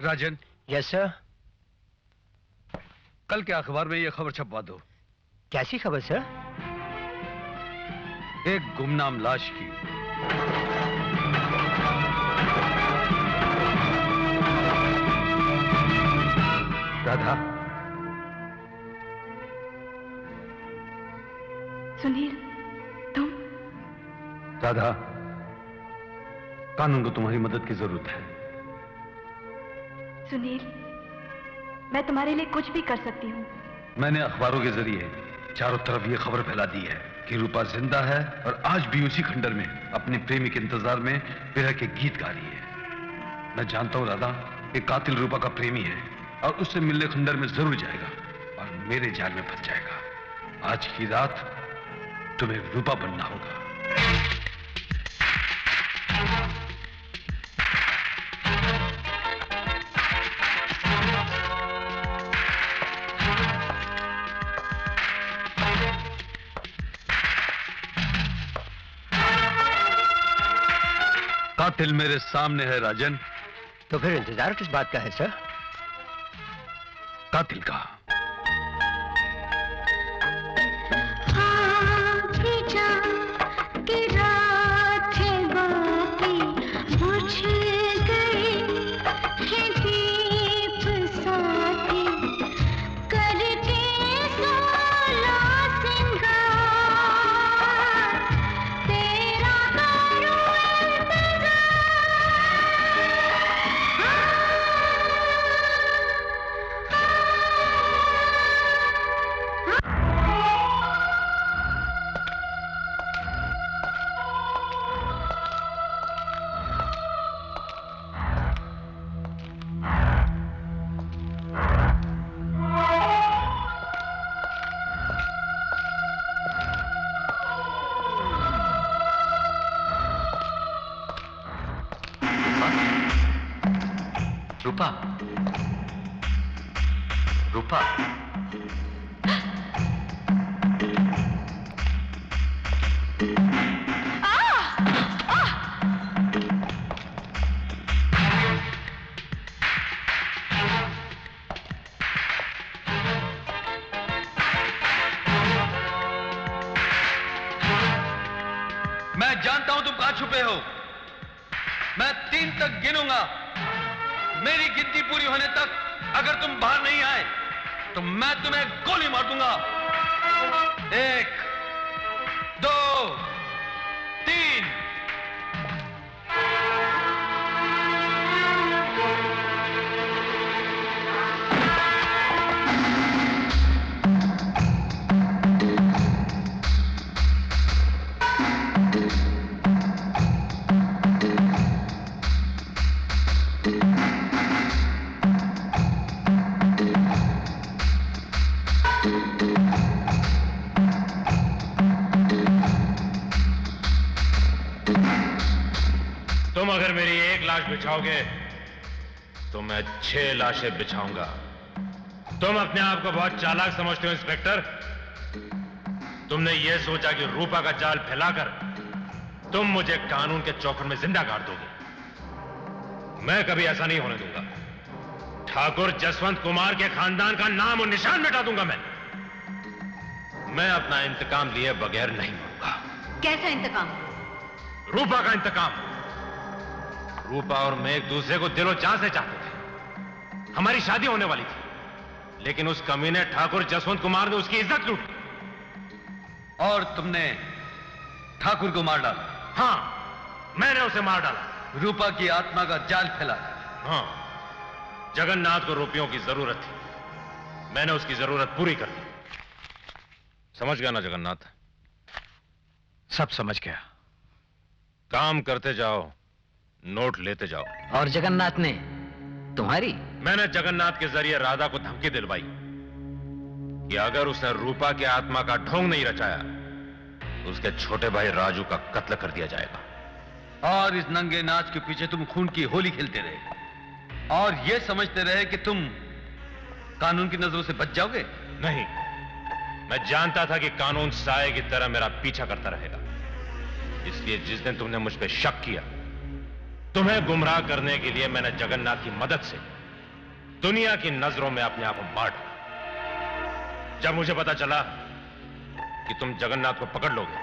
[SPEAKER 6] राजन।
[SPEAKER 2] Yes sir.
[SPEAKER 6] कल के अखबार में यह खबर छपवा दो।
[SPEAKER 2] कैसी खबर सर?
[SPEAKER 6] एक गुमनाम लाश की। राधा।
[SPEAKER 10] सुनील, तुम?
[SPEAKER 6] राधा, कानून को तुम्हारी मदद की जरूरत है।
[SPEAKER 10] सुनील, मैं तुम्हारे लिए कुछ भी कर सकती हूँ।
[SPEAKER 6] मैंने अखबारों के जरिए चारों तरफ ये खबर फैला दी है कि रूपा जिंदा है और आज भी उसी खंडर में अपने प्रेमी के इंतजार में विरह के गीत गा रही है। मैं जानता हूँ राधा कि कातिल रूपा का प्रेमी है और उससे मिलने खंडर में जरूर जाएगा और मेरे जाल में फंस जाएगा। आज की रात तुम्हें रूपा बनना होगा। कातिल मेरे सामने है राजन।
[SPEAKER 2] तो फिर इंतजार किस बात का है सर?
[SPEAKER 6] कातिल का।
[SPEAKER 16] हाँ
[SPEAKER 5] रूपा,
[SPEAKER 1] रूपा,
[SPEAKER 6] मैं जानता हूं तुम कहां छुपे हो। मैं 3 तक गिनूंगा। मेरी गिनती पूरी होने तक अगर तुम बाहर नहीं आए तो मैं तुम्हें गोली मार दूंगा। 1, 2, 3।
[SPEAKER 4] तुम अगर मेरी 1 लाश बिछाओगे तो मैं 6 लाशें बिछाऊंगा। तुम अपने आप को बहुत चालाक समझते हो इंस्पेक्टर। तुमने यह सोचा कि रूपा का जाल फैलाकर तुम मुझे कानून के चौखट में जिंदा गाड़ दोगे। मैं कभी ऐसा नहीं होने दूंगा। ठाकुर जसवंत कुमार के खानदान का नाम और निशान मिटा दूंगा। मैं अपना इंतकाम लिए बगैर नहीं मरूंगा।
[SPEAKER 11] कैसा इंतकाम?
[SPEAKER 4] रूपा का इंतकाम। रूपा और मैं एक दूसरे को दिलो जान से चाहते थे। हमारी शादी होने वाली थी, लेकिन उस कमीने ठाकुर जसवंत कुमार ने उसकी इज्जत लूटी
[SPEAKER 6] और तुमने ठाकुर को मार डाला।
[SPEAKER 4] हाँ, मैंने उसे मार डाला।
[SPEAKER 6] रूपा की आत्मा का जाल फैला।
[SPEAKER 4] हाँ, जगन्नाथ को रुपयों की जरूरत थी। मैंने उसकी जरूरत पूरी कर दी। समझ गया ना जगन्नाथ?
[SPEAKER 5] सब समझ गया।
[SPEAKER 4] काम करते जाओ, नोट लेते जाओ।
[SPEAKER 5] और जगन्नाथ ने तुम्हारी?
[SPEAKER 4] मैंने जगन्नाथ के जरिए राधा को धमकी दिलवाई कि अगर उसने रूपा के आत्मा का ढोंग नहीं रचाया तो उसके छोटे भाई राजू का कत्ल कर दिया जाएगा।
[SPEAKER 6] और इस नंगे नाच के पीछे तुम खून की होली खेलते रहे और यह समझते रहे कि तुम कानून की नजरों से बच जाओगे।
[SPEAKER 4] नहीं, मैं जानता था कि कानून साए की तरह मेरा पीछा करता रहेगा। इसलिए जिस दिन तुमने मुझ पर शक किया, तुम्हें गुमराह करने के लिए मैंने जगन्नाथ की मदद से दुनिया की नजरों में अपने आप को मार डाला। जब मुझे पता चला कि तुम जगन्नाथ को पकड़ लोगे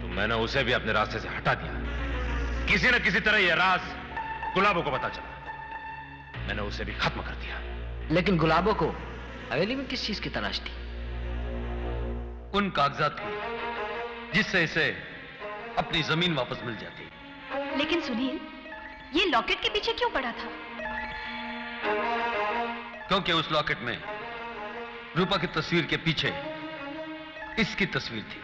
[SPEAKER 4] तो मैंने उसे भी अपने रास्ते से हटा दिया। किसी न किसी तरह यह राज गुलाबों को पता चला। मैंने उसे भी खत्म कर दिया।
[SPEAKER 5] लेकिन गुलाबों को हवेली में किस चीज की तलाश थी?
[SPEAKER 6] उन कागजात की जिससे इसे अपनी जमीन वापस मिल जाती।
[SPEAKER 10] लेकिन सुनील, ये लॉकेट के पीछे क्यों पड़ा था?
[SPEAKER 6] क्योंकि उस लॉकेट में रूपा की तस्वीर के पीछे इसकी तस्वीर थी।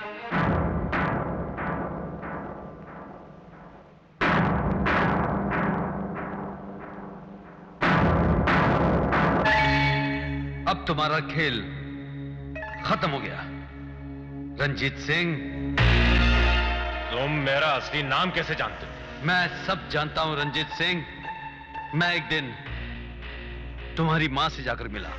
[SPEAKER 6] अब तुम्हारा खेल खत्म हो गया रंजीत सिंह।
[SPEAKER 4] तुम मेरा असली नाम कैसे जानते हो?
[SPEAKER 6] मैं सब जानता हूं रंजीत सिंह। मैं एक दिन तुम्हारी मां से जाकर मिला।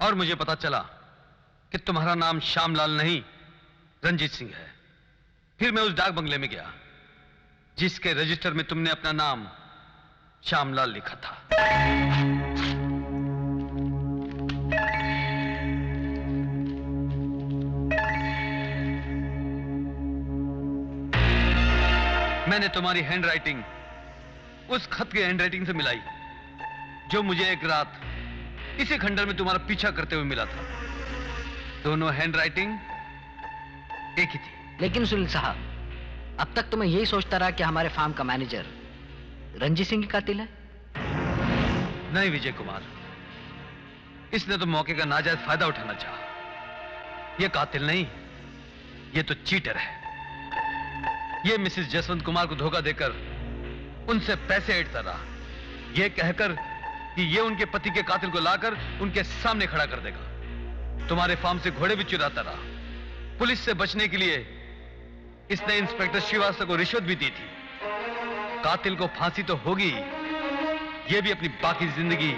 [SPEAKER 6] और मुझे पता चला कि तुम्हारा नाम श्यामलाल नहीं रंजीत सिंह है। फिर मैं उस डाक बंगले में गया जिसके रजिस्टर में तुमने अपना नाम श्यामलाल लिखा था। मैंने तुम्हारी हैंडराइटिंग उस खत की हैंडराइटिंग से मिलाई जो मुझे एक रात इसी खंडर में तुम्हारा पीछा करते हुए मिला था। दोनों हैंडराइटिंग एक ही थी।
[SPEAKER 5] लेकिन सुनील साहब, अब तक तो मैं यही सोचता रहा कि हमारे फार्म का मैनेजर रंजीत सिंह की कातिल है।
[SPEAKER 6] नहीं विजय कुमार, इसने तो मौके का नाजायज फायदा उठाना चाहा। ये कातिल नहीं, ये तो चीटर है। ये मिसेस जसवंत कुमार को धोखा देकर उनसे पैसे ऐंठता रहा, ये कहकर कि ये उनके पति के कातिल को लाकर उनके सामने खड़ा कर देगा। तुम्हारे फार्म से घोड़े भी चुराता रहा। पुलिस से बचने के लिए इसने इंस्पेक्टर श्रीवास्तव को रिश्वत भी दी थी। कातिल को फांसी तो होगी, ये भी अपनी बाकी जिंदगी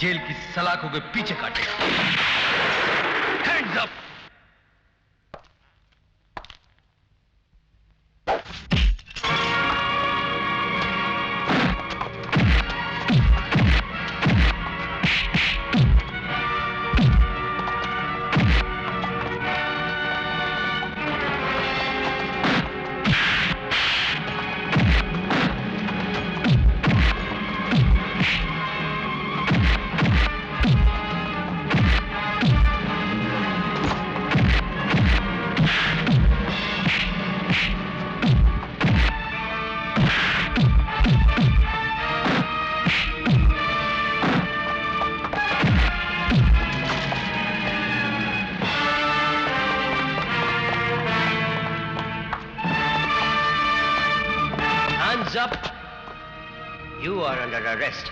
[SPEAKER 6] जेल की सलाखों के पीछे काटेगा। Hands up!
[SPEAKER 2] You are under arrest.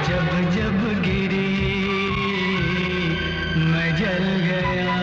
[SPEAKER 3] जब जब गिरी मैं जल गया।